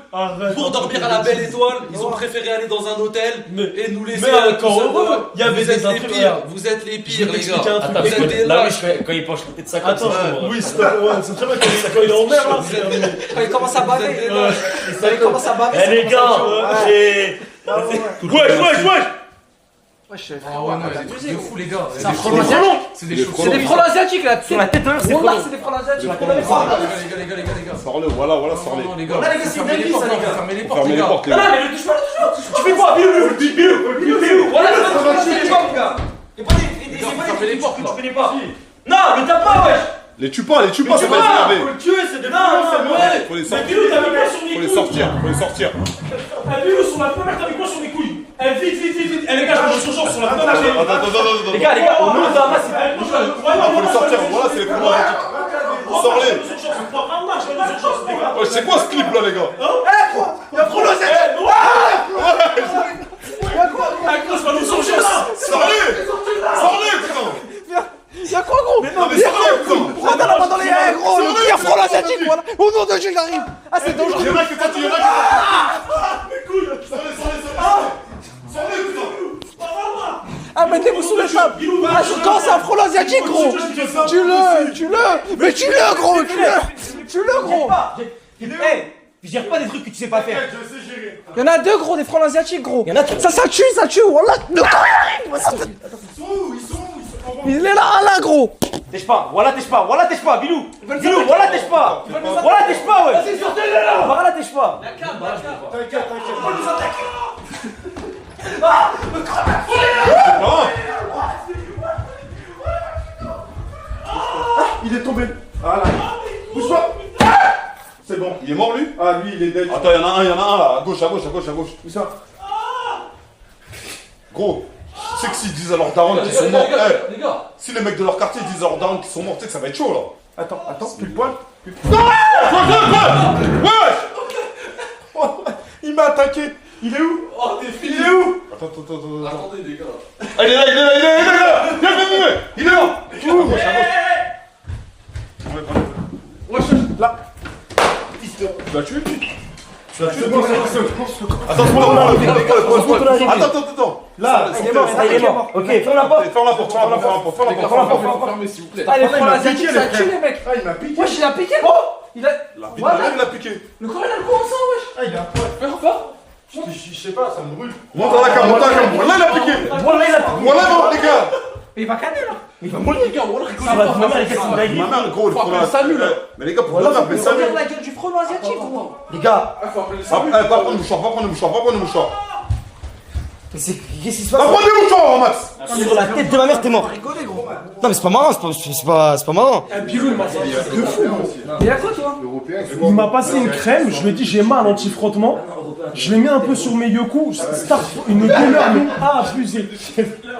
S12: Pour dormir à la Belle Étoile, ils ont préféré aller dans un hôtel et nous laisser
S1: encore heureux. Il y avait
S12: Vous êtes
S1: des
S12: les pires, vous êtes les pires, les gars.
S7: Attends,
S12: Vous êtes des
S7: là,
S12: lâches.
S7: quand il penche la tête de ça comme ça.
S1: Attends, oui, c'est très bien quand il est en mer là.
S5: Quand il commence à baver. Quand il commence à baver.
S7: Eh les gars, j'ai.
S5: Wesh,
S12: Ah ouais, non, c'est des fous, les gars.
S5: C'est un frelon asiatique.
S12: C'est des
S5: C'est des frelons asiatiques là.
S7: Sur la tête de l'heure, c'est
S5: Wallah,
S7: quoi?
S5: c'est des frelons asiatiques.
S12: Les gars.
S3: Sors-le, voilà, sors-le.
S12: Non, les gars.
S7: Voilà, les gars, c'est
S12: Fermez
S7: une
S12: les
S7: dinguerie,
S12: portes,
S7: ça, les gars.
S12: fermez les portes,
S3: Fermez
S12: les
S3: les
S12: gars.
S3: portes, les
S7: Non,
S3: gars.
S7: mais le touche pas. Tu fais quoi? Bilou. Voilà, c'est pas les gars. Et pas
S12: fermez les portes,
S7: que
S12: là.
S7: tu connais pas. Non, le tape pas, wesh.
S3: Les tue pas, c'est pas énervé.
S7: Faut le tuer, c'est des frelons, c'est
S3: Faut les
S1: Mais
S3: sortir.
S1: Bilou, t'avais quoi sur mes
S3: Faut les
S1: couilles?
S3: sortir.
S1: Bilou, sur la première, t'avais quoi sur mes couilles? Vite. Eh les gars, je me sur la première.
S7: Les gars, au nom de Hamas,
S3: Faut les sortir, voilà, c'est les frelons asiatiques. Sors-les. C'est quoi ce clip là, les gars?
S1: Y'a frelon asiatique.
S3: Sors-les, putain.
S5: Y'a quoi, gros?
S3: Non, mais sors-les, putain.
S5: Prends la main dans les airs, gros. Le pire frelon asiatique, voilà. Au nom de Dieu, j'arrive. Ah, c'est dangereux.
S3: Il y en a qui sont il y en a qui sont. Sors-les, putain.
S5: Ah, mettez-vous sous les tables. Ah, quand c'est un frelon asiatique, gros. Tue-le. Mais tue-le, gros. Tue-le, gros.
S7: Je gère pas des trucs que tu sais pas faire.
S5: Il y en a deux, gros, des frelons asiatiques, gros.
S7: Il y en a
S5: Ça tue. Wallah, de quoi il arrive? Il est là, gros.
S7: Tèche pas, voilà, Bilou, voilà, tèche pas, ouais. Vas-y, sortez-le là. Voilà, tèche pas.
S2: T'inquiète. Il est tombé. Voilà. Bouge-toi. C'est bon.
S3: Il est mort lui?
S2: Ah, lui, il est dead.
S3: Attends, il y en a un là, à gauche.
S2: Où ça?
S3: Gros, tu sais que s'ils disent à leurs darons qu'ils sont morts,
S12: Les gars.
S3: si les mecs de leur quartier disent à leurs darons qu'ils sont morts, tu sais que ça va être chaud là.
S2: Attends, pile poil.
S3: Ouais.
S2: Il m'a attaqué. Il est où?
S12: Oh, t'es fini.
S2: Il est où?
S3: Attends.
S12: Attendez, les gars.
S3: Ah, il est là. Viens. Il est là.
S2: Wesh, là. Tu l'as tué?
S3: C'est bon. Attends.
S2: Là,
S5: Il est mort.
S7: Ok, ferme la porte.
S3: Ferme la porte.
S12: Fermez, s'il vous plaît.
S5: Ah, les frelons asiatiques, ça tue, les mecs.
S2: Ah, il m'a piqué.
S5: Wesh, il a piqué, gros. Il a
S3: piqué.
S5: Le colonel, comment ça, wesh?
S2: Ah, il a un poil. Je sais pas, ça me brûle.
S3: Monte à la cam. Voilà, il a piqué. Voilà, les gars.
S5: Mais il va canner là.
S7: Il va mourir, les gars. Ça va être ma mère,
S3: Ma mère, gros, le frelon
S7: salut là.
S3: Mais les gars, pourquoi on appelle ça
S5: Regarde la gueule du frelon asiatique, gros.
S7: Les gars.
S3: Pas prendre le mouchoir, pas prendre le mouchoir, pas prendre le mouchoir.
S7: Mais qu'est-ce qui se
S3: Va
S7: passe?
S3: prendre le mouchoir, Max.
S7: Sur la tête de ma mère, t'es mort.
S5: Rigolez, gros.
S7: Non, mais c'est pas marrant, c'est pas marrant.
S1: Un Bilou, il m'a fait de fou.
S5: Mais y'a quoi, toi?
S1: Il m'a passé une crème, je lui ai dit j'ai mal anti-frottement. Je l'ai mis un peu sur mes yoku, une douleur mais abusée.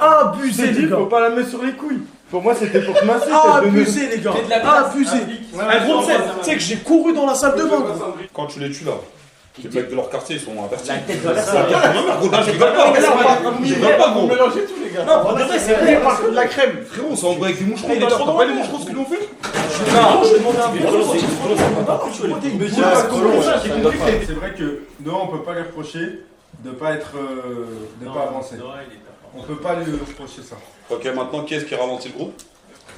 S1: Abusée, les gars.
S10: Faut pas la mettre sur les couilles. Pour moi, c'était pour te masser.
S1: Abusé, les gars. Abusé. Un gros, tu sais que j'ai couru dans la salle de bain.
S3: Quand tu les tues là, les mecs de leur quartier ils sont avertis.
S7: La tête de la mère, c'est
S3: Je rigole pas, gros.
S10: Mélangez tout, les gars.
S1: Non, pour de vrai, c'est vrai, parce que de la crème.
S3: Frérot, c'est en vrai avec des moucherons. T'as pas les moucherons ce qu'ils l'ont fait?
S1: Non, je demandais un Bilou.
S10: C'est vrai que Noah, on peut pas lui reprocher de pas être, de pas avancer. On peut pas lui reprocher ça.
S3: Ok, maintenant qui est-ce qui ralentit le groupe?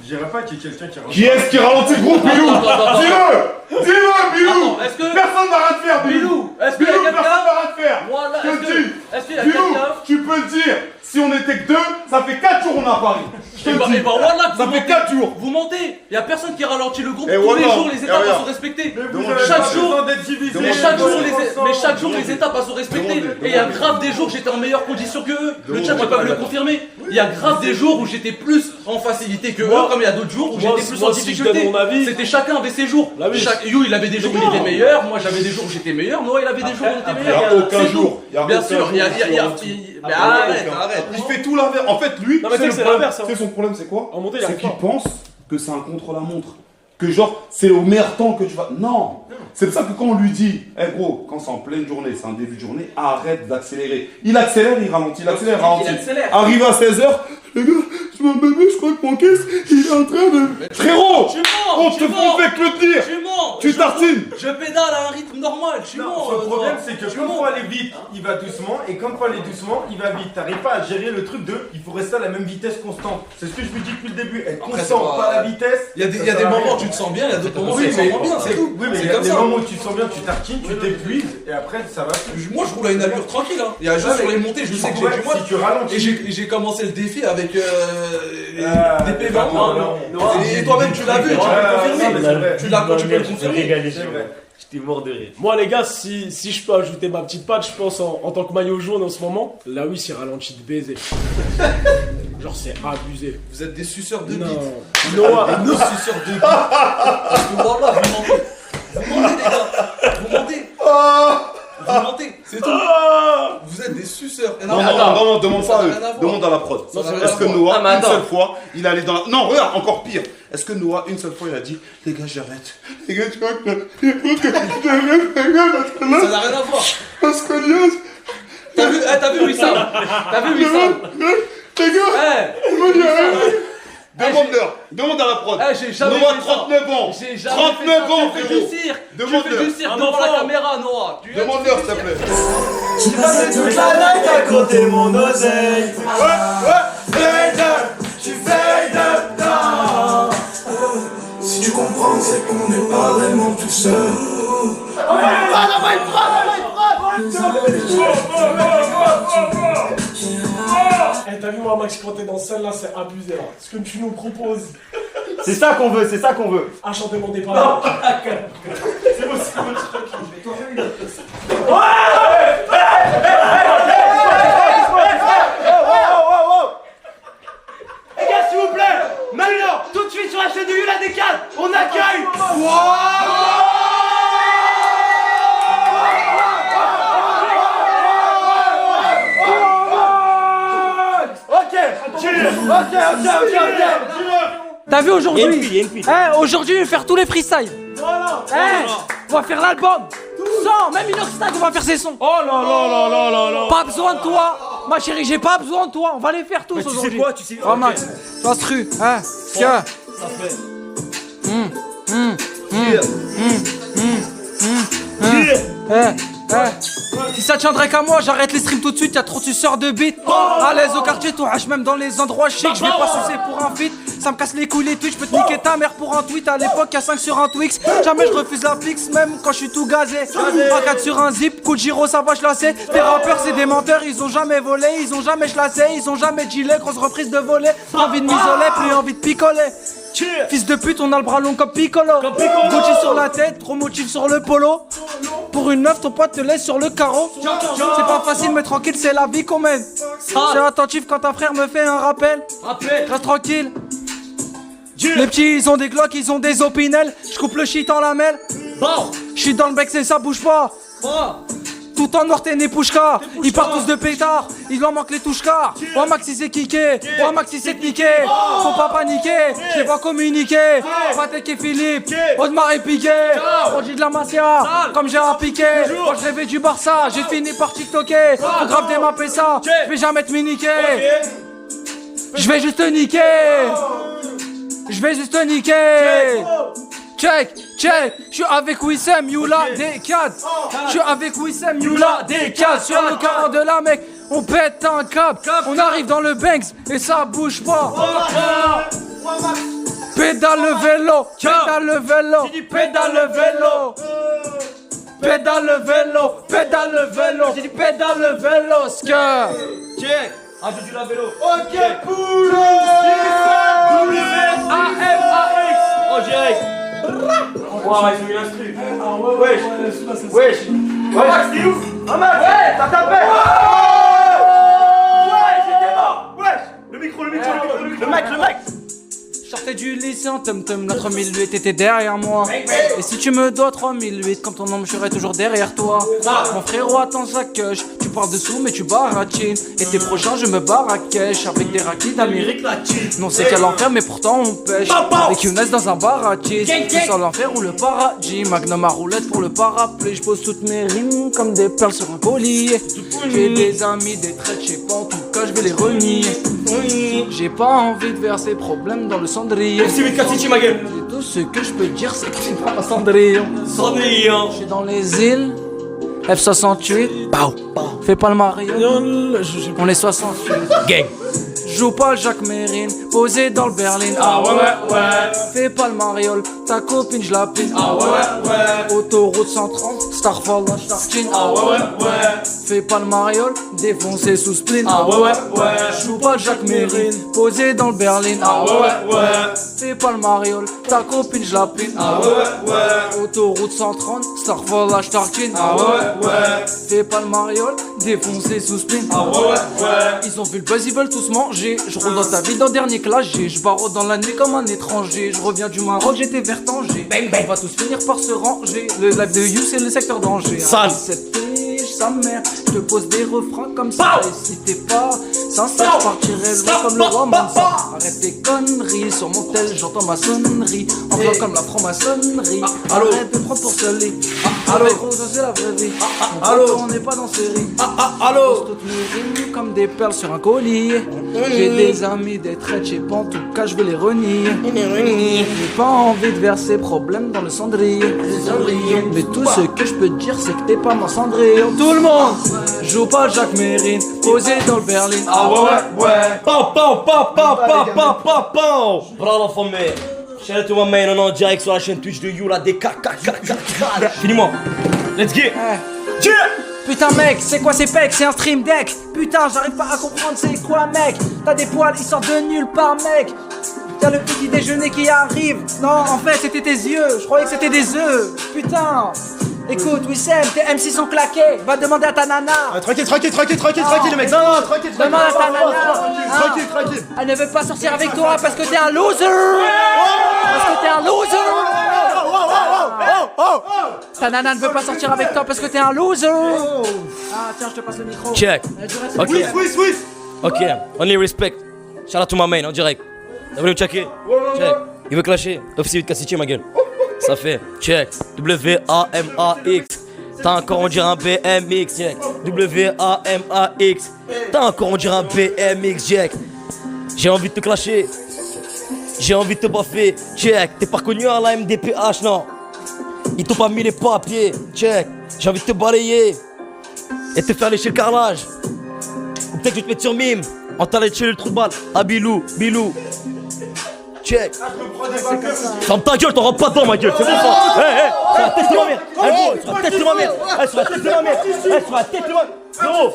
S10: Je dirais pas qu'il y a quelqu'un qui ralentit.
S3: Qui est-ce qui ralentit le groupe, Bilou? Dis-le! Dis-le, Bilou! Personne va rien te faire, Bilou!
S11: Est-ce qu'il y a
S3: Bilou,
S11: quelqu'un?
S3: personne va rien te faire!
S11: Voilà,
S3: Je te dis!
S11: est-ce qu'il y a
S3: Bilou,
S11: quelqu'un?
S3: tu peux le dire! Si on était que 2, ça fait 4 jours on est à Paris! Je te
S11: Et
S3: le
S11: bah
S3: dis!
S11: voilà,
S3: Ça fait 4 jours!
S11: vous mentez. Y a personne qui ralentit le groupe.
S3: Et
S11: Tous
S3: voilà.
S11: les jours, les
S3: Et
S11: étapes
S3: regarde.
S11: sont respectées.
S3: Chaque
S11: jour,
S10: d'être divisé.
S11: mais chaque jour, les étapes sont respectées. Et il y a grave des jours où j'étais en meilleure condition que eux. Le chat, ils peuvent le confirmer. Il y a grave des jours où j'étais plus en facilité que eux, comme il y a d'autres jours où j'étais plus en difficulté. C'était chacun avait ses jours. You, il avait des jours où il était meilleur. Moi, j'avais des jours où j'étais meilleur. Noah, il avait des jours où il était
S3: Il n'y
S11: meilleur.
S3: a aucun jour!
S11: Bien sûr, il y a. Mais arrête.
S3: Il fait tout l'inverse! En fait, lui,
S1: Non, mais
S3: c'est
S1: c'est
S3: le problème.
S1: l'inverse, hein.
S3: Tu sais, son problème, c'est quoi?
S1: En montée, il
S3: C'est
S1: arrive
S3: qu'il
S1: pas.
S3: pense que c'est un contre-la-montre. Que genre, c'est au meilleur temps que tu vas. Non! C'est pour ça que quand on lui dit, eh gros, quand c'est en pleine journée, c'est un début de journée, arrête d'accélérer. Il accélère, il ralentit, il accélère, il ralentit. Arrive à 16h, les gars, je m'en bébé, je crois que mon caisse, il est en train de. Frérot! On te fait que le dire!
S11: Tu mens!
S3: Tu tartines!
S11: Je pédale à un rythme normal, je suis mort!
S10: Le problème, c'est que quand il faut aller vite, il va doucement, et quand il faut aller doucement, il va vite. T'arrives pas à gérer le truc de il faut rester à la même vitesse constante. C'est ce que je vous dis depuis le début. Être constant, pas la vitesse.
S11: Il y a des moments où tu te sens bien, il y a d'autres moments où tu te sens moins bien, c'est tout.
S10: Oui, mais il y a des moments où tu te sens bien, tu tartines, tu t'épuises, et après ça va plus.
S11: Moi, je roule à une allure tranquille, hein. Il y a juste sur les montées, je sais que j'ai du mal.
S10: Si tu ralentis.
S11: Et j'ai commencé le défi avec des P20. Et toi-même, tu l'as vu, tu peux le confirmer.
S7: J'étais mort de rire.
S1: Moi, les gars, si je peux ajouter ma petite patte, je pense en tant que maillot jaune en ce moment, là oui, c'est ralenti de baiser. Genre, c'est abusé.
S11: Vous êtes des suceurs de bite.
S1: Noah,
S11: Des suceurs de bite. Parce que voilà, vous mentez. Vous mentez, les gars. Vous mentez. Vous mentez, c'est tout. Vous êtes des suceurs.
S3: Non, vraiment, demande
S11: Ça
S3: pas
S11: n'a
S3: eux.
S11: rien à voir.
S3: Demande à la prod.
S11: Ça n'a rien
S3: Est-ce
S11: à
S3: que
S11: voir.
S3: Noah,
S6: Ah, mais
S3: une
S6: attends.
S3: seule fois, il est allé dans la. Non, regarde, encore pire. Est-ce que Noah, une seule fois, il a dit, les gars, j'arrête. Les gars, tu vois que j'arrête, les gars, parce que là.
S11: Ça n'a rien à voir.
S3: Parce que Lias.
S11: T'as vu Wissam? T'as vu Wissam?
S3: Les gars, moi, j'arrête.
S11: Demande-leur,
S3: demande à la prod.
S11: J'ai jamais
S3: Noah,
S11: fait
S3: 39 ans.
S11: J'ai jamais
S3: 39 ans,
S11: tu fais
S3: frérot.
S11: du cirque.
S3: Demande-leur.
S11: Tu fais du cirque devant la caméra, Noah.
S3: Demande-leur, s'il te plaît.
S7: J'ai passé toute la night à côté mon oseille. Fade up, tu fade up now. Si tu comprends, c'est qu'on n'est pas vraiment tout seul. On va une prod.
S1: Eh, t'as vu moi Max quand t'es dans celle-là, c'est abusé là. Ce que tu nous proposes.
S7: C'est ça qu'on veut, c'est ça qu'on veut.
S1: Ah, chantez mon départ. C'est bon, c'est bon.
S7: Les gars, s'il vous plaît, maintenant, tout de suite sur la chaîne de la décade, on accueille.
S5: T'as vu aujourd'hui? Aujourd'hui, on va faire tous les freestyles.
S1: Voilà.
S5: On va faire l'album. Sans, même Inoxtag, on va faire ses sons.
S1: Oh là là là là là là.
S5: Pas besoin de toi. Ma chérie, j'ai pas besoin de toi. On va les faire tous aujourd'hui.
S7: Tu sais quoi, tu sais.
S5: Oh Max, l'instru, hein? Tiens.
S1: Ça fait.
S5: Si ça tiendrait qu'à moi, j'arrête les streams tout de suite, y'a trop de suceurs de beat. À l'aise au quartier, tout hache même dans les endroits chics, je vais pas sucer pour un feat.
S15: Ça me casse les couilles les tweets, je peux te niquer ta mère pour un tweet. À l'époque, y'a 5 sur un Twix. Jamais je refuse la fixe, même quand je suis tout gazé. Pas 4 sur un zip, coup de gyro, ça va chlasser. Les rappeurs, c'est des menteurs, ils ont jamais volé, ils ont jamais chlassé, ils ont jamais dealé. Grosse reprise de voler, envie de m'isoler, plus envie de picoler. Fils de pute, on a le bras long comme Piccolo. Gucci sur la tête, trop motif sur le polo. Pour une meuf, ton pote te laisse sur le carreau. C'est pas facile, mais tranquille, c'est la vie qu'on mène. J'ai attentif quand ta frère me fait un rappel. Reste tranquille. Les petits, ils ont des glocks, ils ont des opinels. Je coupe le shit en lamelle. Je suis dans le bec, c'est ça bouge pas. Tout en noir, t'es né Pouchka. Ils partent tous de pétard, il leur manque les touches-car. Ouais, Maxi c'est kické, ouais, Maxi c'est niqué. Faut pas paniquer, je les vois communiquer. Patek et Philippe, Audemars et Piqué. Roger de la Masia, comme j'ai un piqué. Moi je rêvais du Barça, j'ai fini par TikToker. Faut grave démapper ça, je vais jamais te niquer. Je vais juste te niquer. Je vais juste te niquer. Check, check, je suis avec Wissem, Youla, D4. Je suis avec Wissem, Youla, D4. Sur le carreau de la mec, on pète un cap. On arrive dans le Banks et ça bouge pas. Pédale le vélo, pédale le vélo, pédale le vélo. Pédale le vélo, pédale le vélo. J'ai dit pédale le vélo, skr.
S11: Check. Ah, je dis la vélo.
S7: Ok, poule.
S11: A-M-A-X. Oh, direct. Wow, ils ont eu l'instru. Wesh. Wesh. Max, t'es ouf. Max, ouais, t'as tapé. Ouais, j'étais mort. Wesh. Le micro. Le mec.
S15: Sortais du lycée en tum-tum, la 3008 était derrière moi. Et si tu me dois 3008, comme ton nom, je serai toujours derrière toi. Mon frérot attend sa queuche, tu parles de sous mais tu baratines. Et tes prochains, je me barre à cash avec des raquis d'Amérique latine. Non, c'est qu'à l'enfer, mais pourtant on pêche. Avec Younes dans un baratis. C'est sur l'enfer ou le paradis. Magnum à roulette pour le parapluie. Je pose toutes mes rimes comme des perles sur un collier. J'ai des amis, des traits, je sais pas, en tout cas, je vais les renier. J'ai pas envie de verser problème dans le cendrillon.
S11: FC8 ma gueule.
S15: Et tout ce que je peux dire, c'est que c'est pas un cendrillon.
S11: Cendrillon.
S15: Je suis dans les îles. F68. Fais pas le Mario. On est 68.
S11: Gang.
S15: Joue pas le Jacques Mérine, posé dans le Berlin.
S11: Ah ouais.
S15: Fais pas le mariole, ta copine je la pine.
S11: Ah ouais.
S15: Autoroute 130, Starfall dans Starchin.
S11: Ah ouais.
S15: Fais pas le mariole, défoncé sous spleen.
S11: Ah ouais.
S15: Joue pas le Jacques Mérine, posé dans le Berlin.
S11: Ah ouais.
S15: Fais pas le mariole, ta copine je la pine.
S11: Ah ouais.
S15: Autoroute 130, Starfall dans Starchin.
S11: Ah ouais.
S15: Fais pas le mariole, défoncé sous spleen.
S11: Ah ouais.
S15: Ils ont vu le buzz, ils veulent tous manger. Je roule dans ta vie dans dernier classe G. Je barre dans la nuit comme un étranger. Je reviens du Maroc, j'étais vers Tanger. On va tous finir par se ranger. Le live de You c'est le secteur danger.
S11: Sale.
S15: Cette fiche, sa mère. Je te pose des refrains comme ça. Et si t'es pas sincère, je partirai loin comme le roi Mansa. Arrête tes conneries. Sur mon tel, j'entends ma sonnerie. Encore comme la franc-maçonnerie. Arrête de prendre pour seul. Allô, gros, ça c'est la vraie vie.
S11: Allô,
S15: on n'est pas dans série.
S11: Allô.
S15: Toutes mes rimes comme des perles sur un collier. J'ai des amis, des traits, je sais pas, en tout cas je vais les renier. J'ai pas envie de verser problème dans le cendrier. Mais tout ce que je peux te dire c'est que t'es pas mon cendrillon. Tout le monde joue pas Jacques Mérine, posé dans le Berlin.
S11: Ah ouais. Pam. Bras la famille. Shout out to my man, on est en direct sur la chaîne Twitch de You, la DK. Finis-moi. Let's get.
S15: Putain mec, c'est quoi ces pecs? C'est un stream deck. Putain, j'arrive pas à comprendre c'est quoi mec. T'as des poils, ils sortent de nulle part mec. T'as le petit déjeuner qui arrive. Non, en fait c'était tes yeux. Je croyais que c'était des œufs. Putain. Écoute Wissem, tes MC sont claqués. Va demander à ta nana.
S10: Tranquille les mecs. Non, tranquille.
S15: Demande à ta nana.
S10: Tranquille.
S15: Elle ne veut pas sortir avec toi parce que t'es un loser. Parce que t'es un loser. Ta nana ne veut pas sortir avec toi parce que t'es un loser. Ah tiens, je te passe le micro.
S11: Check. Ok. Ok, only respect. Shout out to my man en direct. T'as voulu me checker? Check. Il veut clasher. FC8 Cassidy ma gueule. Ça fait. Check. W-A-M-A-X. T'as encore on dirait un BMX. Check. W-A-M-A-X. T'as encore on dirait un BMX. Check. J'ai envie de te clasher. J'ai envie de te baffer. Check. T'es pas connu à la MDPH, non? Ils t'ont pas mis les papiers. Check. J'ai envie de te balayer et te faire lécher le carrelage. Ou peut-être que je te mette sur mime. En t'allait chez le trou de balle. Ah Bilou.
S7: check.
S14: Ferme ta gueule, t'en rentres pas dedans, ma gueule, c'est bon ça. Sur la tête de ma mère. Sur la tête de ma mère. Sur la tête de ma mère. Sur la tête de ma mère. Frérot,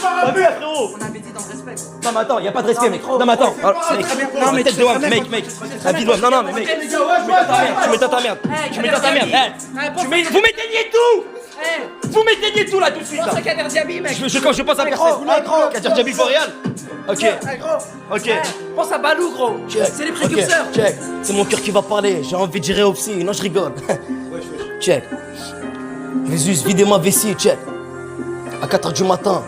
S14: ta mère, frérot.
S15: On avait dit dans le respect.
S14: Non, mais attends, y'a pas de respect, mec. Non, mais attends. Non, mais tête de WAM, mec. La vie de WAM, non, mais mec. Tu m'éteins ta merde. Tu m'éteins ta merde. Vous m'éteignez tout. Vous m'éteignez tout là tout de suite.
S15: Pense à Kader Diaby, mec.
S14: Je pense à personne. Kader Diaby for Real. Ok. Ok.
S15: Pense à Balou, gros. C'est les précurseurs.
S7: Check. C'est mon cœur qui va parler. J'ai envie de gérer au psy. Non, je rigole. Check. Je vais juste vider ma vessie. Check. À 4h du matin.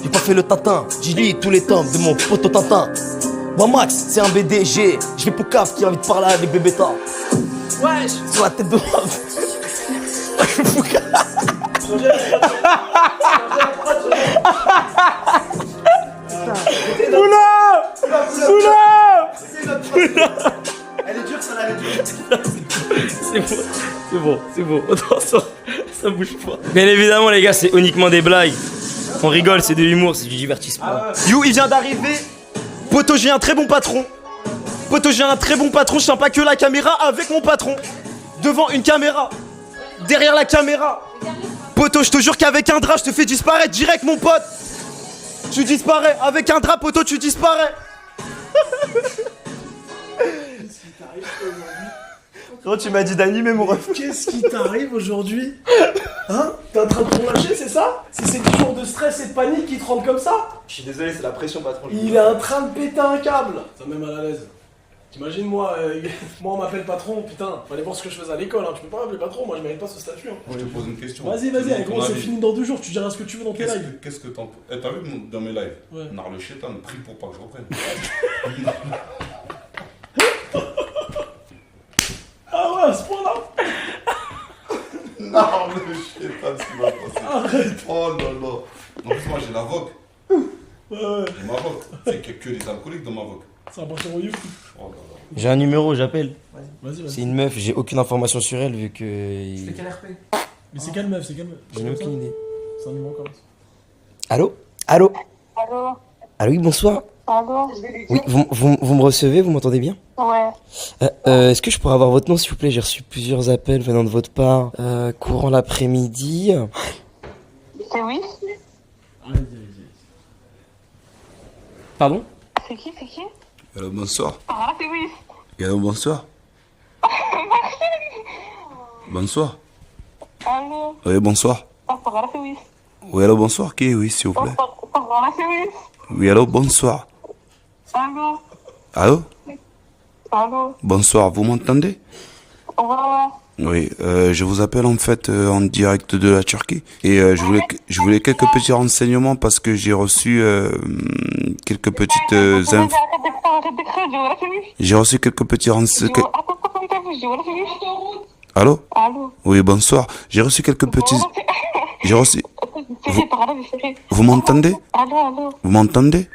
S7: J'ai pas fait le tatin. J'ai lu tous les tomes de mon pote Tintin. Bon Max, c'est un BDG. Je vais pour CAF qui a envie de parler avec Bébéta.
S15: Wesh.
S7: Sur la tête de moi.
S1: Oula.
S2: Elle est dure, ça, elle est dure.
S14: C'est bon. Attends, ça bouge pas. Bien évidemment, les gars, c'est uniquement des blagues. On rigole, c'est de l'humour, c'est du divertissement.
S7: You, il vient d'arriver. Poto, j'ai un très bon patron. Je tiens pas que la caméra avec mon patron. Devant une caméra. Derrière la caméra. Poto, je te jure qu'avec un drap, je te fais disparaître direct, mon pote. Tu disparais. Avec un drap, poto, tu disparais. Gros, tu m'as dit d'animer mon ref.
S1: Qu'est-ce qui t'arrive aujourd'hui? Hein? T'es en train de te lâcher, c'est ça? C'est ces jours de stress et de panique qui te rendent comme ça?
S12: Je suis désolé, c'est la pression, patron.
S1: Il est en train de péter un câble. Ça me met mal à l'aise. T'imagines, moi on m'appelle patron, putain. Fallait voir ce que je faisais à l'école, hein. Tu peux pas m'appeler patron, moi je mérite pas ce statut. Hein.
S3: Je te pose une question.
S1: Vas-y, gros, c'est fini dans 2 jours, tu diras ce que tu veux dans tes lives.
S3: Qu'est-ce que t'en... T'as vu dans mes lives?
S1: Ouais.
S3: Nar le chétan, prie pour pas que je reprenne.
S1: Ah ouais, à ce point-là.
S3: Nar le chétan, ce qui va passer.
S1: Arrête.
S3: Oh là là. En plus, moi j'ai la vogue.
S1: Ouais.
S3: J'ai ma vogue. C'est qu'il y a que les alcooliques dans ma vogue.
S1: Ça va partir au YouTube.
S3: Oh là là.
S7: J'ai un numéro, j'appelle.
S1: Vas-y.
S7: C'est une meuf, j'ai aucune information sur elle vu que.
S15: C'est quel RP?
S1: Mais c'est quelle meuf?
S7: J'en ai aucune idée.
S1: C'est un numéro comme ça.
S7: Allô, oui, bonsoir.
S16: Allô?
S7: Oui, vous me recevez, vous m'entendez bien?
S16: Ouais.
S7: Est-ce que je pourrais avoir votre nom, s'il vous plaît? J'ai reçu plusieurs appels venant de votre part courant l'après-midi.
S16: C'est oui?
S7: Pardon?
S16: C'est qui?
S3: Hello, bonsoir.
S16: Ah, c'est oui.
S3: Hello, bonsoir. Bonsoir.
S16: Allô?
S3: Oui, bonsoir.
S16: C'est oui.
S3: Oui, hello, bonsoir. Qui est oui, s'il vous plaît?
S16: C'est oui.
S3: Oui, hello, bonsoir.
S16: Allô?
S3: Allô? Bonsoir, vous m'entendez?
S16: Voilà.
S3: Oui, je vous appelle en fait en direct de la Turquie et je voulais quelques petits renseignements parce que j'ai reçu quelques petites infos. J'ai reçu quelques petits renseignements. Allô? Oui, bonsoir. J'ai reçu quelques petits. J'ai reçu. Vous m'entendez? Vous m'entendez?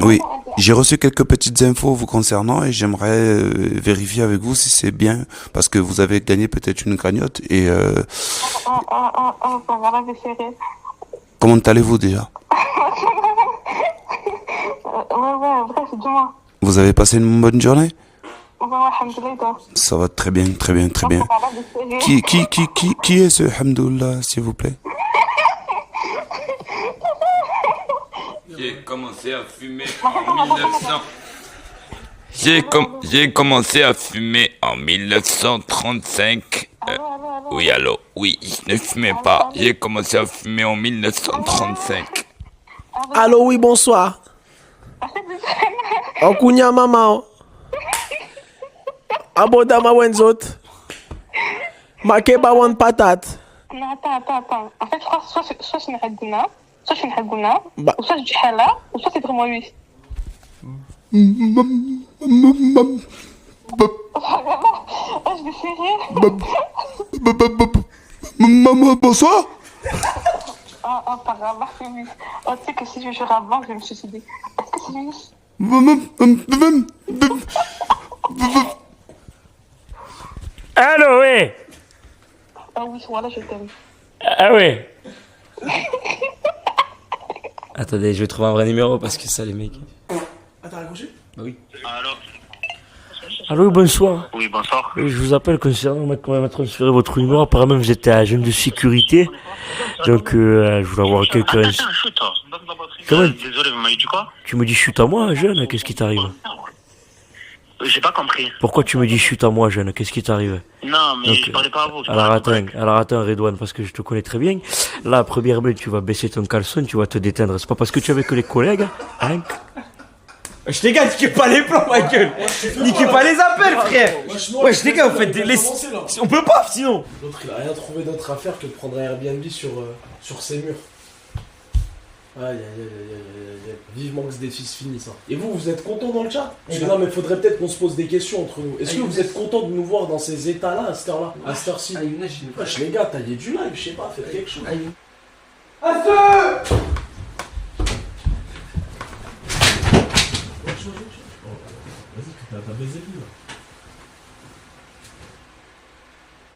S3: Oui, j'ai reçu quelques petites infos vous concernant et j'aimerais vérifier avec vous si c'est bien parce que vous avez gagné peut-être une cagnotte et comment allez-vous déjà? Vous avez passé une bonne journée? Ça va très bien, très bien, très bien. Qui est ce Hamdoullah, s'il vous plaît?
S17: J'ai commencé à fumer en 1900. J'ai commencé à fumer en 1935. Oui, allô, oui, je ne fumais pas. J'ai commencé à fumer en 1935.
S1: Allô, oui, bonsoir. Okunya mama. Abodama wenzot. Makeba wan patat.
S16: Non, attends. En fait, je crois soit c'est une Hagouna, soit c'est une Hagouna, ou soit c'est du Hala, ou soit c'est vraiment lui. Je vais serrer.
S3: Maman, bonsoir.
S16: Par là, c'est lui. Tu sais que si je jure à blanc, je vais me suicider. Est-ce que c'est lui?
S14: Allô, ouais.
S16: Ah oui, voilà, je t'aime.
S14: Ah ouais. Attendez, je vais trouver un vrai numéro parce que ça, les mecs.
S1: Ah, t'as raccroché?
S14: Bah oui.
S18: Allô, bonsoir.
S19: Oui, bonsoir.
S18: Je vous appelle concernant le mec qu'on m'a transféré votre numéro. Apparemment, vous êtes agent de sécurité. Donc, je voulais avoir quelques...
S19: Attends, chute.
S18: Comment
S19: Désolé, vous m'avez dit quoi?
S18: Tu me dis chute à moi, jeune, qu'est-ce qui t'arrive?
S19: J'ai pas compris.
S18: Pourquoi tu me dis chute à moi, jeune? Qu'est-ce qui t'arrive?
S19: Non, mais
S18: Donc,
S19: je parlais pas à vous.
S18: alors attends, Redouane, parce que je te connais très bien. Là, premièrement, tu vas baisser ton caleçon, tu vas te déteindre. C'est pas parce que tu es avec les collègues, hein?
S14: Wesh les gars, niquez pas les plans, ma gueule. Niquez pas les appels, frère. Wesh les gars, vous faites des... On peut pas, sinon.
S1: L'autre, il a rien trouvé d'autre à faire que de prendre un Airbnb sur ses murs. Aïe, aïe, aïe, aïe, aïe, aïe. Vivement que ce défi se finisse. Et vous êtes content dans le chat? Parce que non, mais faudrait peut-être qu'on se pose des questions entre nous. Est-ce que vous êtes content de nous voir dans ces états-là, à cette heure-là? À cette heure-ci? Wesh, les gars, taillez du live, je sais pas, faites quelque chose. Vas-y, t'as baisé lui là.